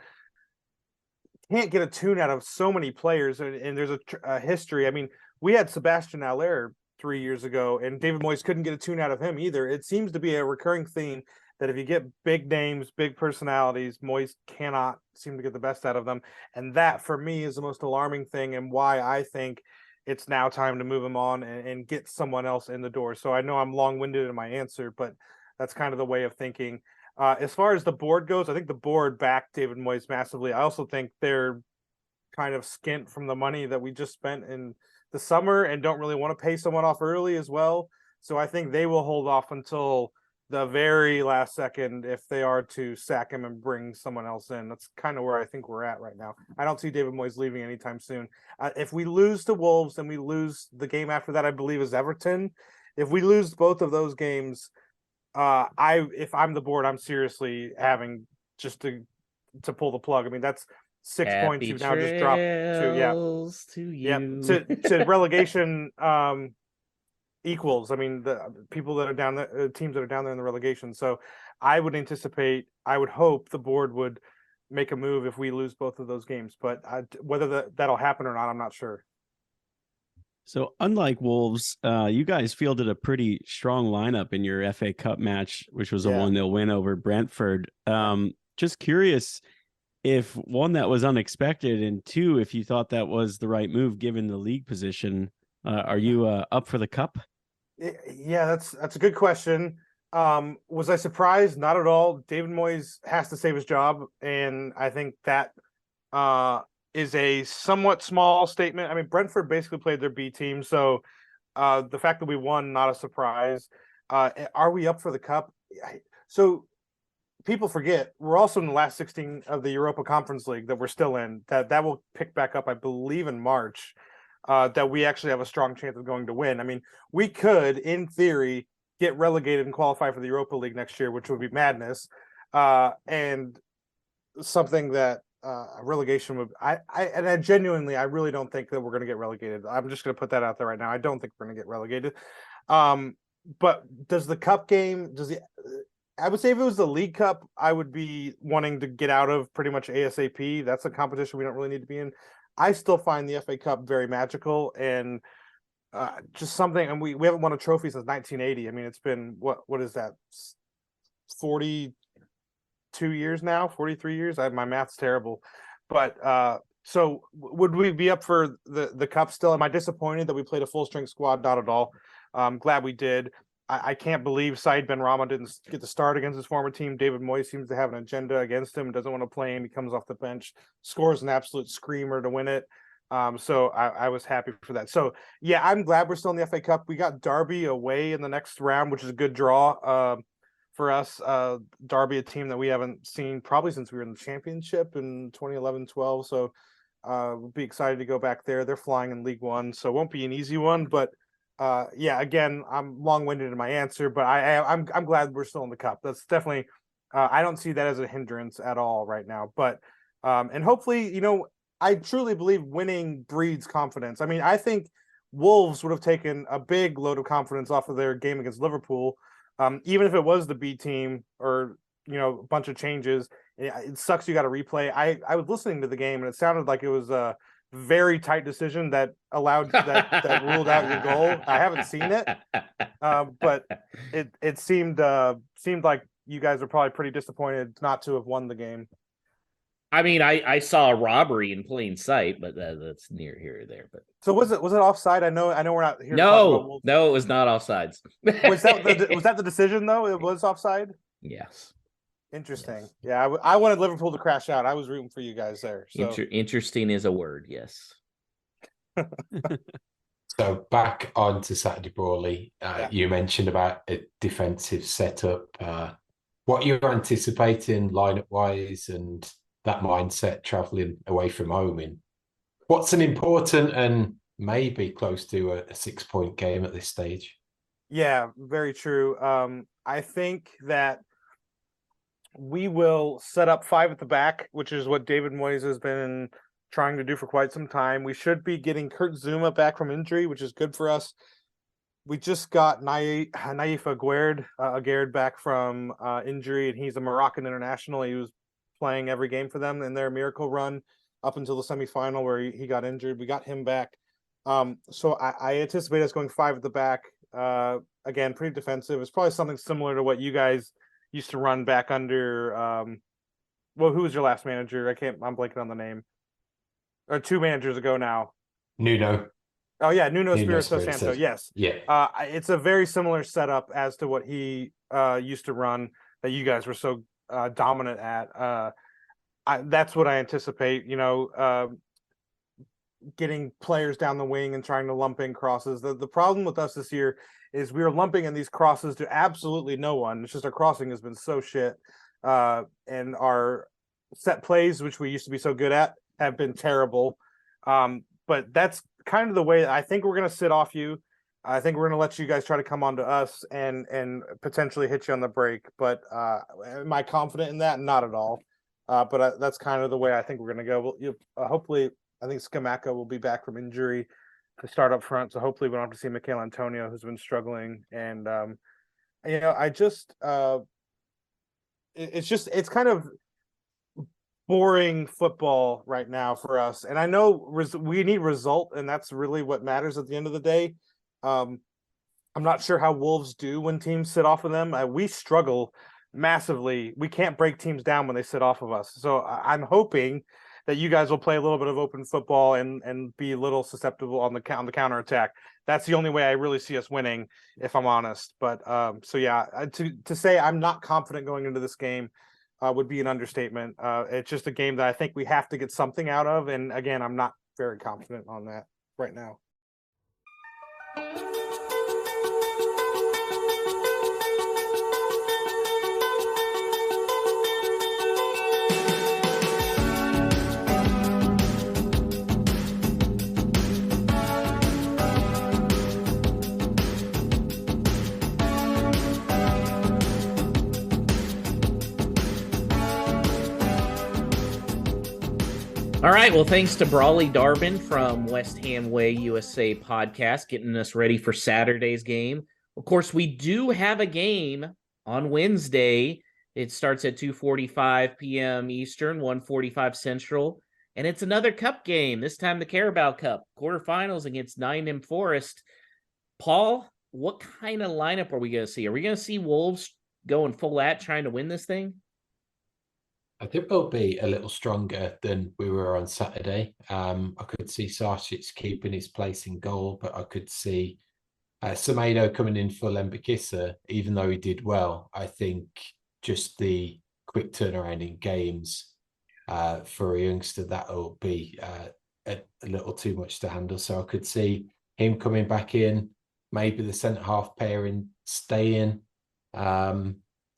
E: can't get a tune out of so many players, and there's a history. I mean, we had Sebastian Haller 3 years ago, and David Moyes couldn't get a tune out of him either. It seems to be a recurring theme that if you get big names, big personalities, Moyes cannot seem to get the best out of them. And that, for me, is the most alarming thing and why I think it's now time to move him on and get someone else in the door. So I know I'm long-winded in my answer, but that's kind of the way of thinking. As far as the board goes, I think the board backed David Moyes massively. I also think they're kind of skint from the money that we just spent in the summer and don't really want to pay someone off early as well. So I think they will hold off until the very last second if they are to sack him and bring someone else in. That's kind of where I think we're at right now. I don't see David Moyes leaving anytime soon. If we lose to Wolves and we lose the game after that, I believe is Everton. If we lose both of those games, if I'm the board, I'm seriously having just to pull the plug. I mean, that's 6 points you've now just dropped to relegation equals. I mean, the people that are down there, teams that are down there in the relegation. So I would hope the board would make a move if we lose both of those games. But whether that'll happen or not, I'm not sure.
C: So unlike Wolves, you guys fielded a pretty strong lineup in your FA Cup match, which was a 1-0 win over Brentford. Just curious if one, that was unexpected, and two, if you thought that was the right move given the league position. Are you up for the cup?
E: Yeah, that's a good question. Was I surprised? Not at all. David Moyes has to save his job, and I think that is a somewhat small statement. I mean, Brentford basically played their B team, so the fact that we won, not a surprise. Are we up for the cup? So people forget we're also in the last 16 of the Europa Conference League that we're still in. That will pick back up, I believe, in March. That we actually have a strong chance of going to win. I mean, we could, in theory, get relegated and qualify for the Europa League next year, which would be madness, and something that relegation would. I genuinely, I really don't think that we're going to get relegated. I'm just going to put that out there right now. I don't think we're going to get relegated. But does the cup game? I would say if it was the League Cup, I would be wanting to get out of pretty much ASAP. That's a competition we don't really need to be in. I still find the FA Cup very magical and just something. And we haven't won a trophy since 1980. I mean, it's been what is that? 42 years now, 43 years. My math's terrible, but so would we be up for the cup still? Am I disappointed that we played a full strength squad? Not at all. I'm glad we did. I can't believe Said Benrahma didn't get the start against his former team. David Moyes seems to have an agenda against him, doesn't want to play him. He comes off the bench, scores an absolute screamer to win it. So I was happy for that. So, yeah, I'm glad we're still in the FA Cup. We got Derby away in the next round, which is a good draw for us. Derby, a team that we haven't seen probably since we were in the championship in 2011-12. So we'll be excited to go back there. They're flying in League One, so it won't be an easy one, but yeah, again, I'm long-winded in my answer, but I'm glad we're still in the cup. That's definitely I don't see that as a hindrance at all right now. But and hopefully, I truly believe winning breeds confidence. I mean, I think Wolves would have taken a big load of confidence off of their game against Liverpool, even if it was the B team or a bunch of changes. It sucks you got to replay. I was listening to the game and it sounded like it was very tight decision that allowed that ruled out your goal. I haven't seen it, but it seemed like you guys are probably pretty disappointed not to have won the game.
A: I mean, I saw a robbery in plain sight, but that's near here or there. But
E: so was it offside? I know we're not here.
A: No, it was not offsides.
E: was that the decision though? It was offside.
A: Yes.
E: Interesting.
A: Yes.
E: Yeah, I wanted Liverpool to crash out. I was rooting for you guys there. So.
A: Interesting is a word. Yes.
B: So back on to Saturday, Brawley. You mentioned about a defensive setup. What you're anticipating lineup-wise and that mindset travelling away from home in. What's an important and maybe close to a 6-point game at this stage?
E: Yeah, very true. I think that we will set up 5 at the back, which is what David Moyes has been trying to do for quite some time. We should be getting Kurt Zuma back from injury, which is good for us. We just got Naif Aguerd back from injury, and he's a Moroccan international. He was playing every game for them in their miracle run up until the semifinal where he got injured. We got him back. So I anticipate us going 5 at the back. Again, pretty defensive. It's probably something similar to what you guys used to run back under who was your last manager? I'm blanking on the name. Or 2 managers ago now.
B: Nuno.
E: Oh yeah, Nuno Espirito Santo. Yes.
B: Yeah.
E: It's a very similar setup as to what he used to run that you guys were so dominant at. That's what I anticipate, getting players down the wing and trying to lump in crosses. The problem with us this year is we are lumping in these crosses to absolutely no one. It's just our crossing has been so shit. And our set plays, which we used to be so good at, have been terrible. But that's kind of the way I think we're going to sit off you. I think we're going to let you guys try to come on to us and potentially hit you on the break. But am I confident in that? Not at all. But that's kind of the way I think we're going to go. Hopefully, I think Scamacca will be back from injury to start up front. So hopefully we don't have to see Michael Antonio, who's been struggling. And, I just it's kind of boring football right now for us. And I know we need result, and that's really what matters at the end of the day. I'm not sure how Wolves do when teams sit off of them. We struggle massively. We can't break teams down when they sit off of us. So I'm hoping that you guys will play a little bit of open football and be a little susceptible on the counter attack. That's the only way I really see us winning, if I'm honest. But so yeah, to say I'm not confident going into this game would be an understatement. It's just a game that I think we have to get something out of, and again, I'm not very confident on that right now.
A: All right. Well, thanks to Brawley Darbon from West Ham Way USA podcast, getting us ready for Saturday's game. Of course, we do have a game on Wednesday. It starts at 2:45 p.m. Eastern, 1:45 Central, and it's another cup game, this time the Carabao Cup, quarterfinals against Nottingham Forest. Paul, what kind of lineup are we going to see? Are we going to see Wolves going full at trying to win this thing?
B: I think we'll be a little stronger than we were on Saturday. I could see Sarcic keeping his place in goal, but I could see Semedo coming in for Lembikissa, even though he did well. I think just the quick turnaround in games for a youngster, that'll be a little too much to handle. So I could see him coming back in, maybe the centre-half pairing staying.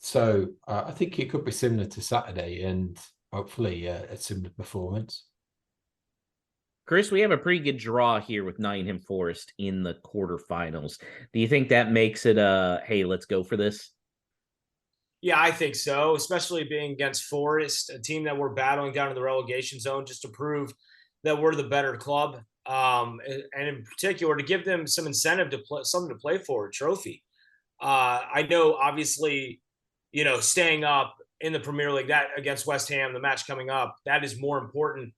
B: So I think it could be similar to Saturday, and hopefully a similar performance.
A: Chris, we have a pretty good draw here with Nottingham Forest in the quarterfinals. Do you think that makes it hey, let's go for this?
D: Yeah, I think so, especially being against Forest, a team that we're battling down in the relegation zone, just to prove that we're the better club. And in particular, to give them some incentive to play, something to play for, a trophy. I know, obviously, staying up in the Premier League, that against West Ham, the match coming up, that is more important.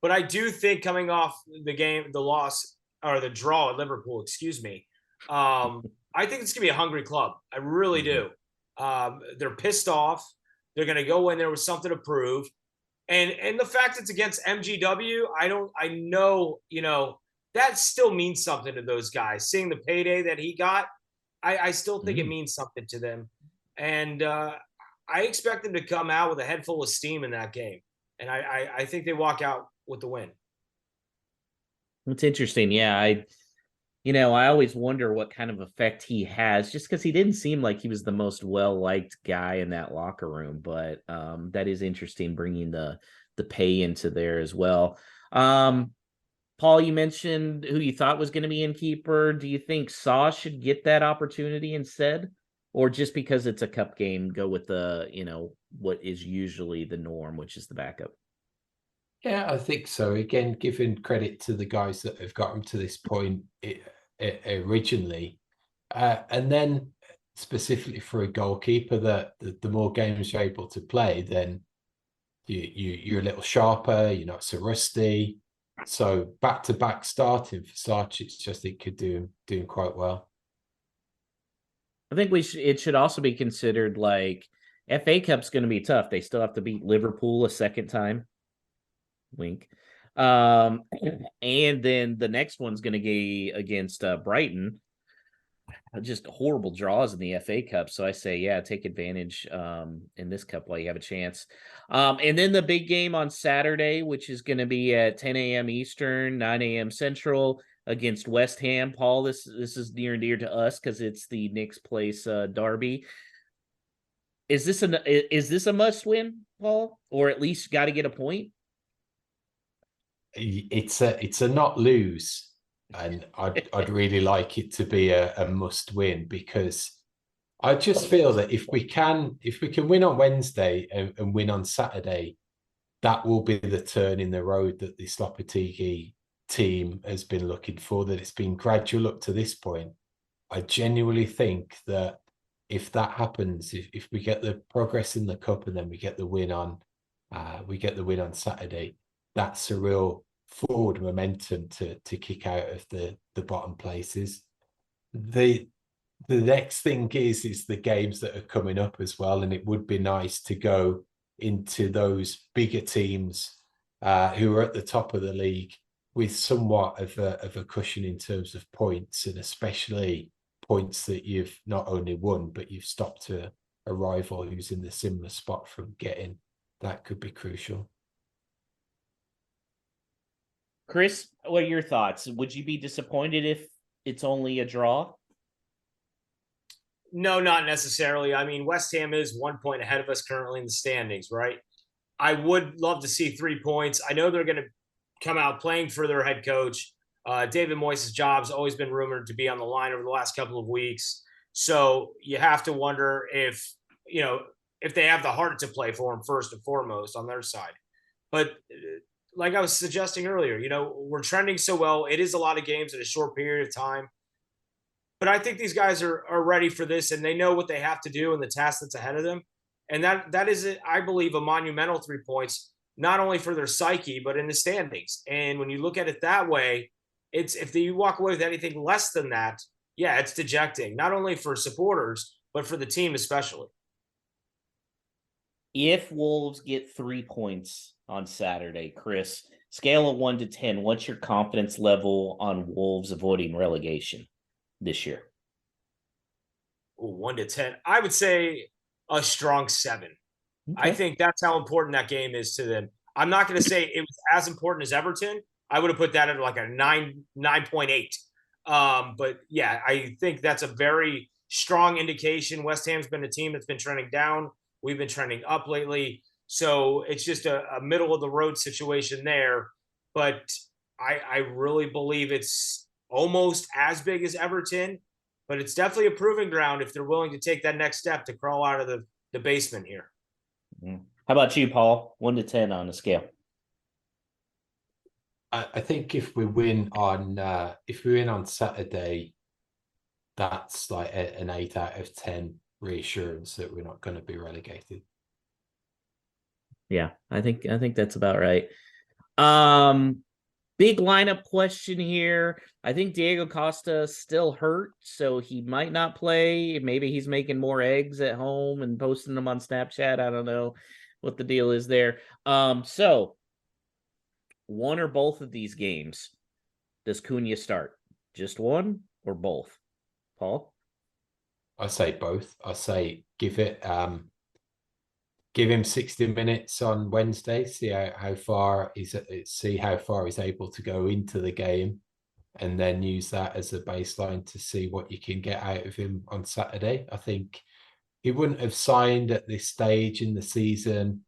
D: But I do think coming off the game, the loss or the draw at Liverpool, I think it's going to be a hungry club. I really do. They're pissed off. They're going to go in there with something to prove. And the fact it's against MGW, I know, that still means something to those guys. Seeing the payday that he got, I still think it means something to them. And I expect them to come out with a head full of steam in that game. And I think they walk out with the win.
A: It's interesting. Yeah, I always wonder what kind of effect he has, just because he didn't seem like he was the most well-liked guy in that locker room. But that is interesting, bringing the pay into there as well. Paul, you mentioned who you thought was going to be in keeper. Do you think Saw should get that opportunity instead? Or just because it's a cup game, go with the, what is usually the norm, which is the backup?
B: Yeah, I think so. Again, giving credit to the guys that have got him to this point originally. And then specifically for a goalkeeper, that the more games you're able to play, then you're a little sharper, you're not so rusty. So back-to-back starting for Sarcic, I think could do doing quite well.
A: I think it should also be considered like FA Cup's going to be tough. They still have to beat Liverpool a second time. Wink. And then the next one's going to be against Brighton. Just horrible draws in the FA Cup. So I say, yeah, take advantage in this cup while you have a chance. And then the big game on Saturday, which is going to be at 10 a.m. Eastern, 9 a.m. Central, against West Ham. Paul, this is near and dear to us because it's the Nick's Place derby. Is this a must win, Paul, or at least got to get a point?
B: It's a not lose, and I'd really like it to be a must win, because I just feel that if we can win on Wednesday and win on Saturday, that will be the turn in the road that this Lopetegui team has been looking for, that it's been gradual up to this point. I genuinely think that if that happens, if we get the progress in the cup and then we get the win on we get the win on Saturday, that's a real forward momentum to kick out of the bottom places. The next thing is the games that are coming up as well, and it would be nice to go into those bigger teams who are at the top of the league with somewhat of a cushion in terms of points, and especially points that you've not only won, but you've stopped a rival who's in the similar spot from getting. That could be crucial.
A: Chris, what are your thoughts? Would you be disappointed if it's only a draw?
D: No, not necessarily. I mean, West Ham is 1 point ahead of us currently in the standings, right? I would love to see 3 points. I know they're going to come out playing for their head coach. David Moyes' job's always been rumored to be on the line over the last couple of weeks. So you have to wonder if they have the heart to play for him first and foremost on their side. But like I was suggesting earlier, we're trending so well. It is a lot of games in a short period of time. But I think these guys are ready for this, and they know what they have to do and the task that's ahead of them. And that is, I believe, a monumental 3 points, not only for their psyche, but in the standings. And when you look at it that way, it's if you walk away with anything less than that, yeah, it's dejecting, not only for supporters, but for the team especially.
A: If Wolves get 3 points on Saturday, Chris, scale of 1 to 10, what's your confidence level on Wolves avoiding relegation this year?
D: 1 to 10. I would say a strong 7.
A: Okay.
D: I think that's how important that game is to them. I'm not going to say it was as important as Everton. I would have put that at like a 9.8. But yeah, I think that's a very strong indication. West Ham's been a team that's been trending down. We've been trending up lately. So it's just a middle of the road situation there. But I really believe it's almost as big as Everton, but it's definitely a proving ground if they're willing to take that next step to crawl out of the basement here.
A: How about you, Paul? 1 to 10 on the scale.
B: I think if we win on Saturday, that's like an 8 out of 10 reassurance that we're not going to be relegated.
A: Yeah, I think that's about right. Big lineup question here. I think Diego Costa still hurt, so he might not play. Maybe he's making more eggs at home and posting them on Snapchat. I don't know what the deal is there. So one or both of these games, does Cunha start? Just one or both? Paul?
B: I say both. I say give him 60 minutes on Wednesday, see how far he's able to go into the game, and then use that as a baseline to see what you can get out of him on Saturday. I think he wouldn't have signed at this stage in the season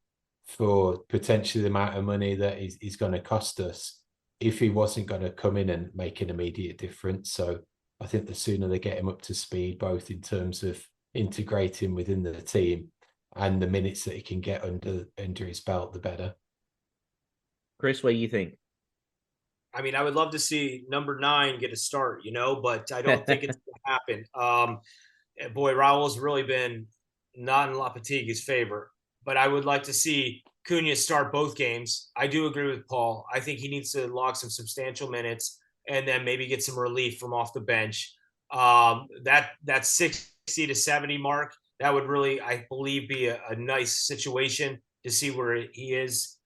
B: for potentially the amount of money that he's going to cost us if he wasn't going to come in and make an immediate difference. So I think the sooner they get him up to speed, both in terms of integrating within the team and the minutes that he can get under his belt, the better.
A: Chris, what do you think?
D: I mean, I would love to see number 9 get a start, but I don't think it's going to happen. Boy, Raul's really been not in Lopetegui's favor, but I would like to see Cunha start both games. I do agree with Paul. I think he needs to log some substantial minutes and then maybe get some relief from off the bench. That 60 to 70 mark, that would really, I believe, be a nice situation to see where he is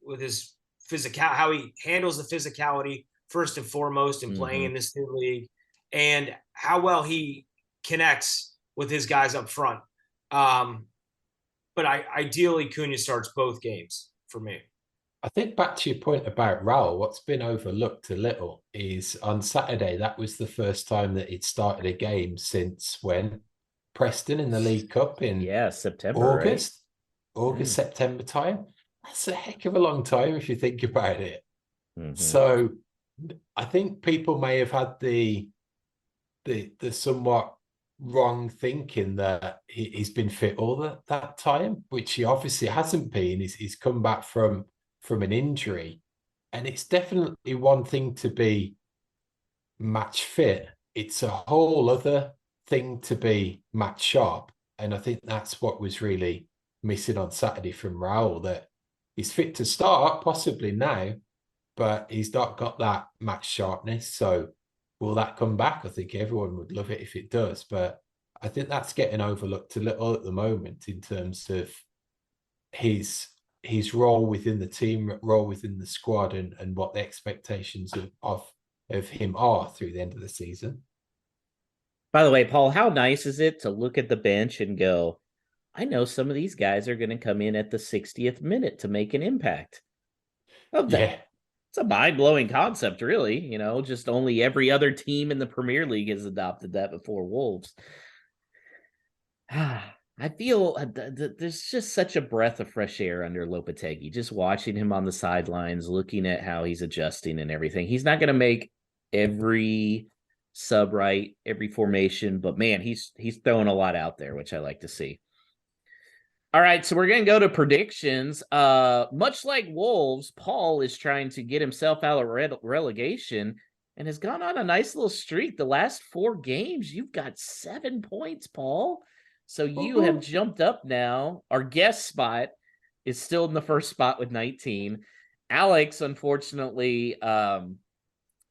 D: with his how he handles the physicality first and foremost in playing in this new league, and how well he connects with his guys up front. But ideally, Cunha starts both games for me.
B: I think back to your point about Raul, what's been overlooked a little is on Saturday, that was the first time that he'd started a game since when? Preston in the League Cup in
A: September,
B: September time. That's a heck of a long time if you think about it. So I think people may have had the somewhat wrong thinking that he's been fit all that time, which he obviously hasn't been. He's come back from an injury, and it's definitely one thing to be match fit. It's a whole other thing to be match sharp, and I think that's what was really missing on Saturday from Raul, that he's fit to start, possibly now, but he's not got that match sharpness. So will that come back? I think everyone would love it if it does, but I think that's getting overlooked a little at the moment in terms of his role within the team, role within the squad, and what the expectations of him are through the end of the season.
A: By the way, Paul, how nice is it to look at the bench and go, I know some of these guys are going to come in at the 60th minute to make an impact. Oh,
B: Yeah.
A: It's a mind-blowing concept, really. Just only every other team in the Premier League has adopted that before Wolves. I feel there's just such a breath of fresh air under Lopetegui. Just watching him on the sidelines, looking at how he's adjusting and everything. He's not going to make every sub right, every formation, but man, he's throwing a lot out there, which I like to see. All right, so we're going to go to predictions. Much like Wolves, Paul is trying to get himself out of relegation and has gone on a nice little streak. The last 4 games, you've got 7 points, Paul. So you have jumped up now. Our guest spot is still in the first spot with 19. Alex, unfortunately,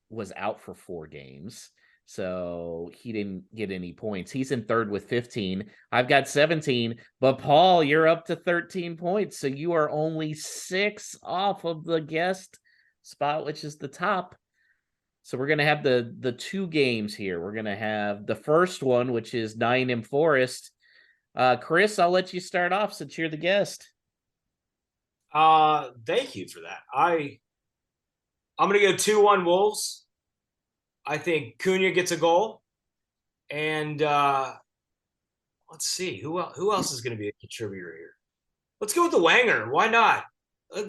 A: was out for 4 games. So he didn't get any points. He's in third with 15. I've got 17. But Paul, you're up to 13 points. So you are only 6 off of the guest spot, which is the top. So we're going to have the 2 games here. We're going to have the first one, which is Nottingham Forest. Chris, I'll let you start off since you're the guest.
D: Thank you for that. I'm going to go 2-1 Wolves. I think Cunha gets a goal. And let's see. Who else is going to be a contributor here? Let's go with the Wanger. Why not?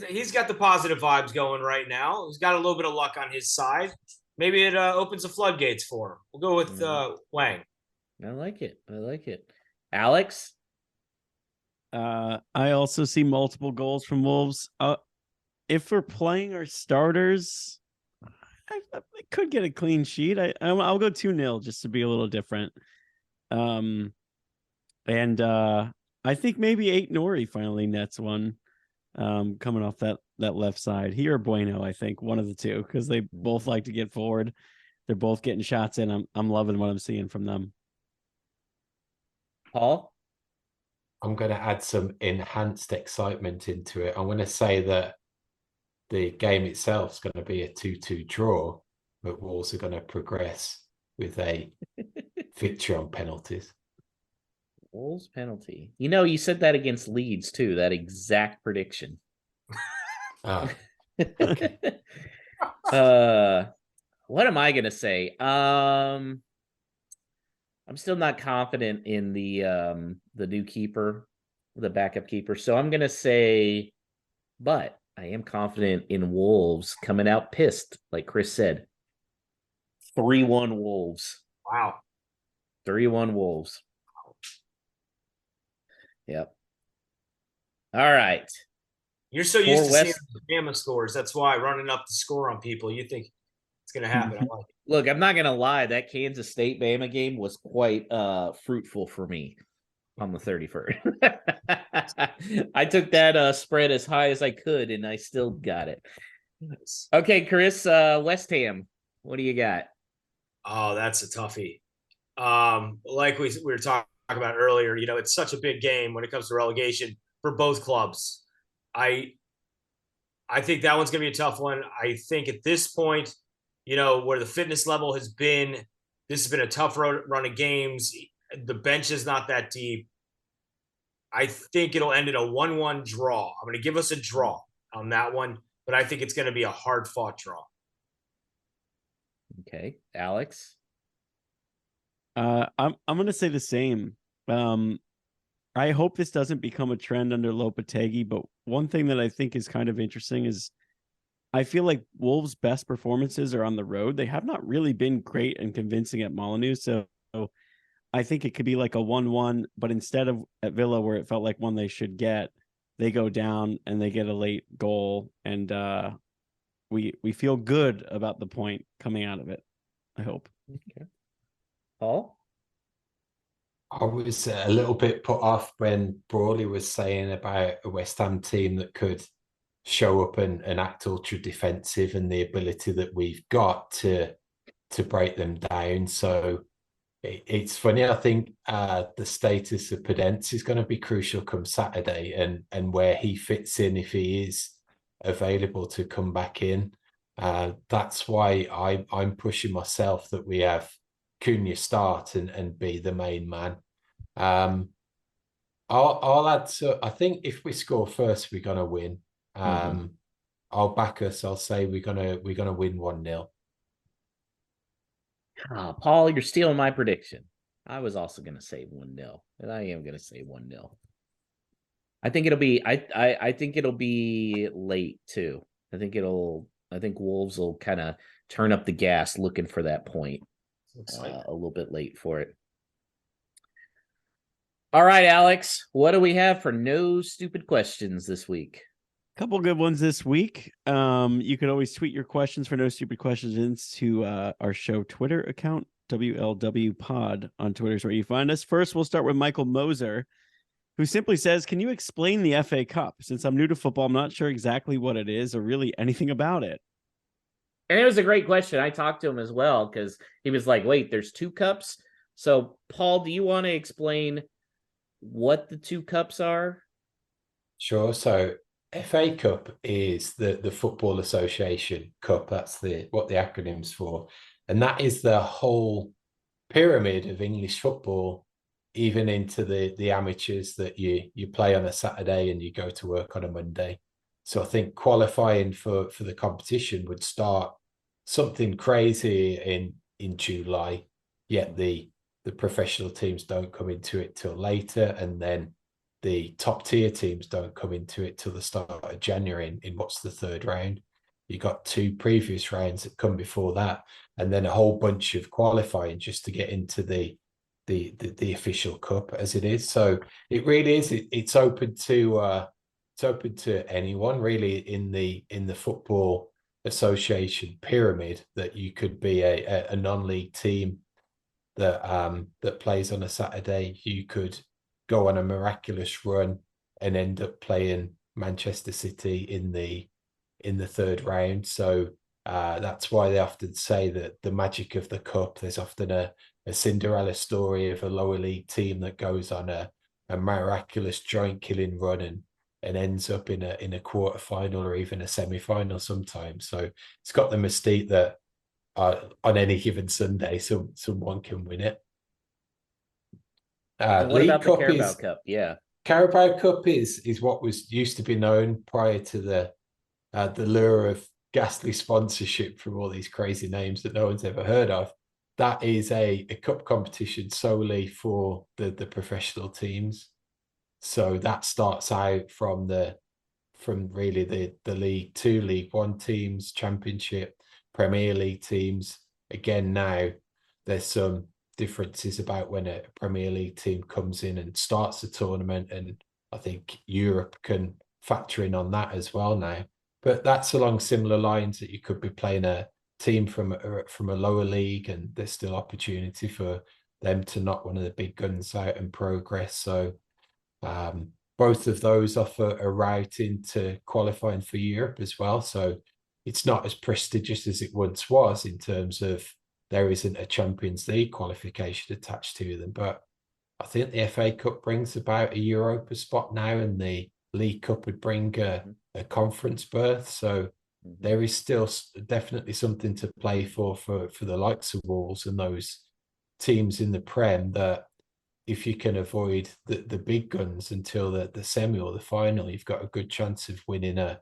D: He's got the positive vibes going right now. He's got a little bit of luck on his side. Maybe it opens the floodgates for him. We'll go with Wang.
A: I like it. Alex?
C: I also see multiple goals from Wolves. If we're playing our starters, I could get a clean sheet. I'll go 2-0 just to be a little different. And I think maybe 8 Nori finally nets one, coming off that left side. He or Bueno, I think, one of the two, because they both like to get forward. They're both getting shots in. I'm loving what I'm seeing from them.
A: Paul?
B: I'm going to add some enhanced excitement into it. I'm going to say that the game itself is going to be a 2-2 draw, but Wolves are going to progress with a victory on penalties.
A: Wolves penalty. You said that against Leeds too, that exact prediction.
B: Okay.
A: What am I going to say? I'm still not confident in the new keeper, the backup keeper. So I'm going to say, but I am confident in Wolves coming out pissed, like Chris said. 3-1 Wolves.
D: Wow.
A: 3-1 Wolves. Yep. All right.
D: You're so used to seeing the Bama scores. That's why running up the score on people, you think it's going to happen. I like it.
A: Look, I'm not going to lie. That Kansas State Bama game was quite fruitful for me on the 31st. I took that spread as high as I could, and I still got it.
D: Nice.
A: Okay, Chris, West Ham, what do you got?
D: Oh, that's a toughie. Like we were talking about earlier, it's such a big game when it comes to relegation for both clubs. I think that one's going to be a tough one. I think at this point, where the fitness level has been, this has been a tough run of games. The bench is not that deep. I think it'll end in a 1-1 draw. I'm going to give us a draw on that one, but I think it's going to be a hard-fought draw.
A: Okay, Alex?
C: I'm going to say the same. I hope this doesn't become a trend under Lopetegui, but one thing that I think is kind of interesting is I feel like Wolves' best performances are on the road. They have not really been great and convincing at Molineux, so I think it could be like a 1-1, but instead of at Villa where it felt like one they should get, they go down and they get a late goal, and we feel good about the point coming out of it, I hope.
A: Okay. Paul?
B: I was a little bit put off when Brawley was saying about a West Ham team that could show up and act ultra defensive, and the ability that we've got to break them down. So it's funny. I think the status of Podence is going to be crucial come Saturday, and where he fits in if he is available to come back in. That's why I'm pushing myself that we have Cunha start and be the main man. I'll add to. I think if we score first, we're gonna win. I'll back us. I'll say we're gonna win 1-0.
A: Paul, you're stealing my prediction. I was also gonna say 1-0, and I am gonna say 1-0. I think it'll be. I think it'll be late too. I think Wolves will kind of turn up the gas, looking for that point. A little bit late for it. All right, Alex, what do we have for no stupid questions this week?
C: Couple good ones this week. You can always tweet your questions for no stupid questions into our show Twitter account, WLW Pod on Twitter is where you find us. First, we'll start with Michael Moser, who simply says, can you explain the FA Cup? Since I'm new to football, I'm not sure exactly what it is or really anything about it.
A: And it was a great question. I talked to him as well because he was like, wait, there's 2 cups? So, Paul, do you want to explain what the 2 cups are?
B: Sure. So FA Cup is the Football Association Cup. That's what the acronym's for. And that is the whole pyramid of English football, even into the amateurs that you play on a Saturday and you go to work on a Monday. So I think qualifying for the competition would start something crazy in July, yet the professional teams don't come into it till later, and then the top tier teams don't come into it till the start of January in what's the 3rd round. You got 2 previous rounds that come before that, and then a whole bunch of qualifying just to get into the official cup as it is. So it really is. It's open to anyone really in the Football Association pyramid, that you could be a non-league team that plays on a Saturday. You could go on a miraculous run and end up playing Manchester City in the 3rd round. So that's why they often say that the magic of the cup, there's often a Cinderella story of a lower league team that goes on a miraculous joint killing run and ends up in a quarter final or even a semi-final sometimes. So it's got the mystique that on any given Sunday, someone can win it.
A: What
B: League
A: about
B: Cup
A: the Carabao Cup? Yeah.
B: Carabao Cup is what was used to be known prior to the lure of ghastly sponsorship from all these crazy names that no one's ever heard of. That is a cup competition solely for the professional teams. So that starts out from really the League 2, League 1 teams, Championship, Premier League teams. Again, now there's some differences about when a Premier League team comes in and starts the tournament, and I think Europe can factor in on that as well now. But that's along similar lines, that you could be playing a team from a lower league, and there's still opportunity for them to knock one of the big guns out and progress. So both of those offer a route into qualifying for Europe as well. So it's not as prestigious as it once was in terms of there isn't a Champions League qualification attached to them. But I think the FA Cup brings about a Europa spot now, and the League Cup would bring a conference berth. So there is still definitely something to play for the likes of Wolves and those teams in the Prem, that if you can avoid the big guns until the semi or the final, you've got a good chance of winning a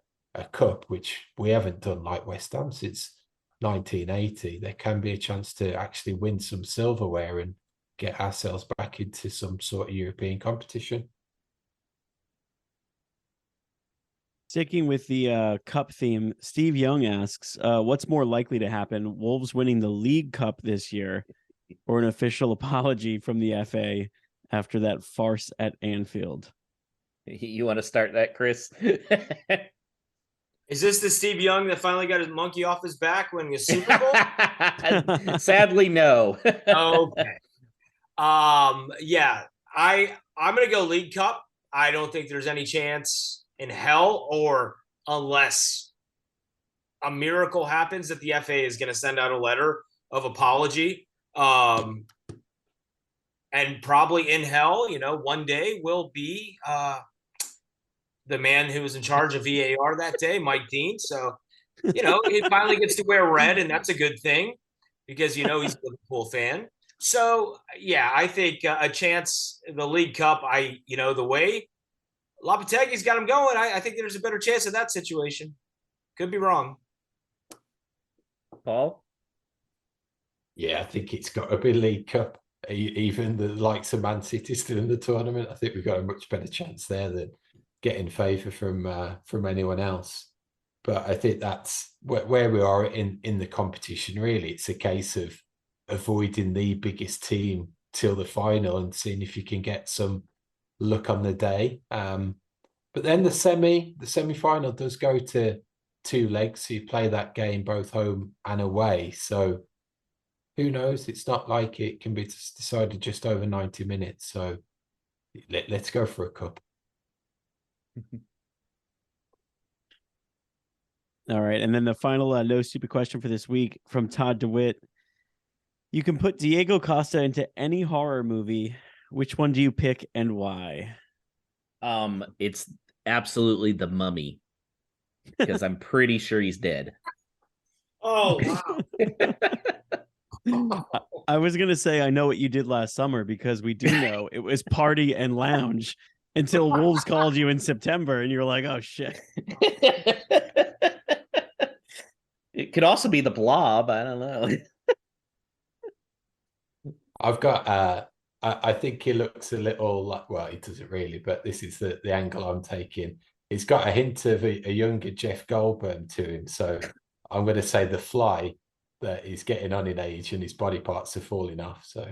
B: cup, which we haven't done like West Ham since 1980. There can be a chance to actually win some silverware and get ourselves back into some sort of European competition.
C: Sticking with the cup theme, Steve Young asks, what's more likely to happen, Wolves winning the League Cup this year or an official apology from the FA after that farce at Anfield?
A: You want to start that, Chris?
D: Is this the Steve Young that finally got his monkey off his back winning a Super Bowl?
A: Sadly, no.
D: Okay. Yeah, I'm gonna go League Cup. I don't think there's any chance in hell, or unless a miracle happens, that the FA is gonna send out a letter of apology. And probably in hell, one day will be the man who was in charge of VAR that day, Mike Dean. So, he finally gets to wear red, and that's a good thing because, he's a Liverpool fan. So, yeah, I think a chance in the League Cup, the way Lopetegui's got him going, I think there's a better chance of that situation. Could be wrong.
A: Paul?
B: Yeah, I think it's got to be League Cup. Even the likes of Man City still in the tournament, I think we've got a much better chance there than getting favour from anyone else. But I think that's where we are in the competition. Really, it's a case of avoiding the biggest team till the final and seeing if you can get some luck on the day. But then the semi-final does go to 2 legs, so you play that game both home and away. So who knows? It's not like it can be decided just over 90 minutes. So let's go for a cup.
C: All right. And then the final no stupid question for this week from Todd DeWitt. You can put Diego Costa into any horror movie. Which one do you pick and why?
A: It's absolutely The Mummy, because I'm pretty sure he's dead.
D: Oh, wow.
C: I was going to say, I know what you did last summer, because we do know it was party and lounge until Wolves called you in September and you're like, oh shit.
A: It could also be The Blob. I don't know.
B: I've got I think he looks a little like, well, he doesn't really, but this is the angle I'm taking. He's got a hint of a younger Jeff Goldblum to him. So I'm going to say The Fly, that he's getting on in age and his body parts are falling off. So,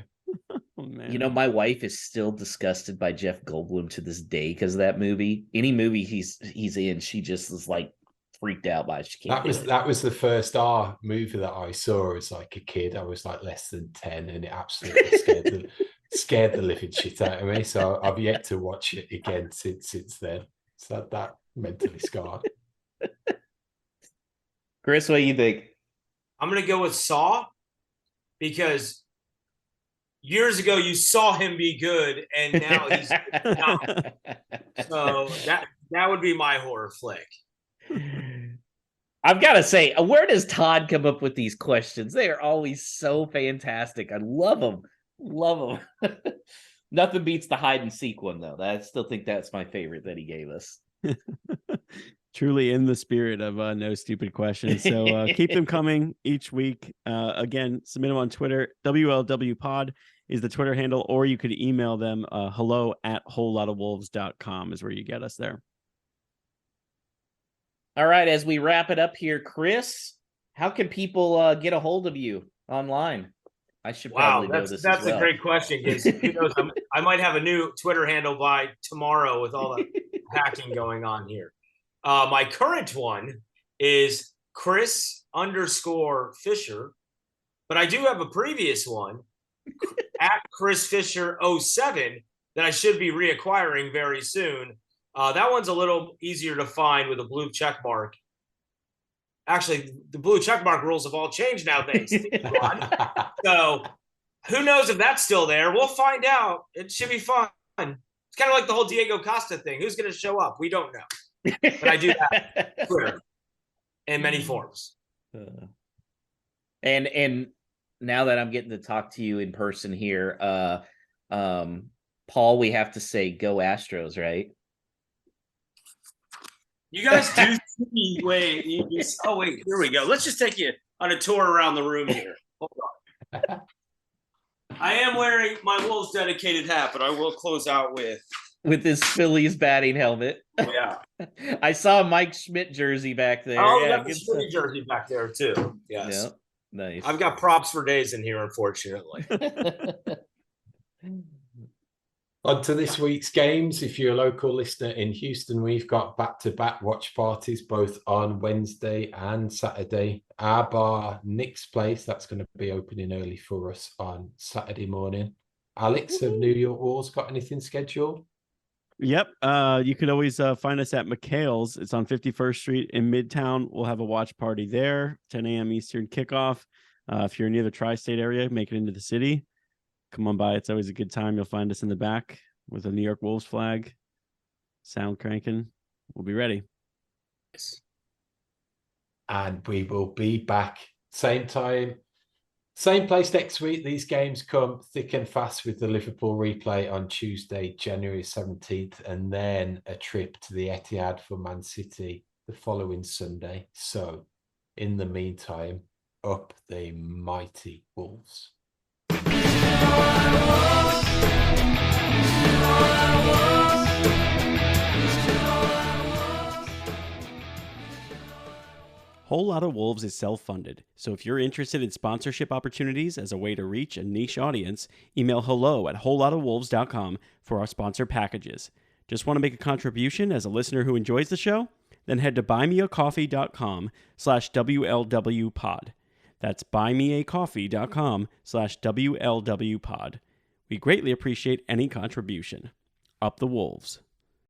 C: Oh, man.
A: My wife is still disgusted by Jeff Goldblum to this day because of that movie. Any movie he's in, she just is like freaked out by it. She can't do it.
B: that was the first R movie that I saw as like a kid. I was like less than 10, and it absolutely scared the living shit out of me. So I've yet to watch it again since then. So that mentally scarred.
A: Chris, what do you think?
D: I'm going to go with Saw, because years ago you saw him be good, and now he's not. So that would be my horror flick.
A: I've got to say, where does Todd come up with these questions? They are always so fantastic. I love them. Love them. Nothing beats the hide and seek one, though. I still think that's my favorite that he gave us.
C: Truly in the spirit of no stupid questions. So keep them coming each week. Again, submit them on Twitter. WLW Pod is the Twitter handle, or you could email them. hello@wholelotofwolves.com is where you get us there.
A: All right, as we wrap it up here, Chris, how can people get a hold of you online? I should probably know this.
D: That's
A: as well.
D: a great question, because who knows? I might have a new Twitter handle by tomorrow with all the hacking going on here. My current one is Chris_Fischer, but I do have a previous one at Chris Fischer 07 that I should be reacquiring very soon. That one's a little easier to find with a blue check mark. Actually, the blue check mark rules have all changed nowadays. So who knows if that's still there? We'll find out. It should be fun. It's kind of like the whole Diego Costa thing. Who's going to show up? We don't know. But I do have Twitter in many forms.
A: And now that I'm getting to talk to you in person here, Paul, we have to say go Astros, right?
D: You guys do see, wait, here we go. Let's just take you on a tour around the room here. Hold on. I am wearing my Wolves dedicated hat, but I will close out with
A: his Phillies batting helmet.
D: Yeah.
A: I saw a Mike Schmidt jersey back there.
D: Oh,
A: yeah,
D: got the Schmidt jersey back there too. Yes.
A: Yep. Nice.
D: I've got props for days in here, unfortunately.
B: On to this week's games. If you're a local listener in Houston, we've got back-to-back watch parties both on Wednesday and Saturday. Our bar, Nick's Place, that's going to be opening early for us on Saturday morning. Alex of New York Wolves got anything scheduled?
C: Yep. You can always find us at McHale's. It's on 51st Street in Midtown. We'll have a watch party there, 10 a.m. Eastern kickoff. If you're near the tri-state area, make it into the city. Come on by. It's always a good time. You'll find us in the back with a New York Wolves flag, sound cranking. We'll be ready.
B: And we will be back same time, same place next week. These games come thick and fast with the Liverpool replay on Tuesday, January 17th, and then a trip to the Etihad for Man City the following Sunday. So in the meantime, up the mighty Wolves.
C: Whole Lotta Wolves is self-funded, so if you're interested in sponsorship opportunities as a way to reach a niche audience, email hello@wholelottawolves.com for our sponsor packages. Just want to make a contribution as a listener who enjoys the show? Then head to buymeacoffee.com/WLWpod. That's buymeacoffee.com/WLWpod. We greatly appreciate any contribution. Up the Wolves.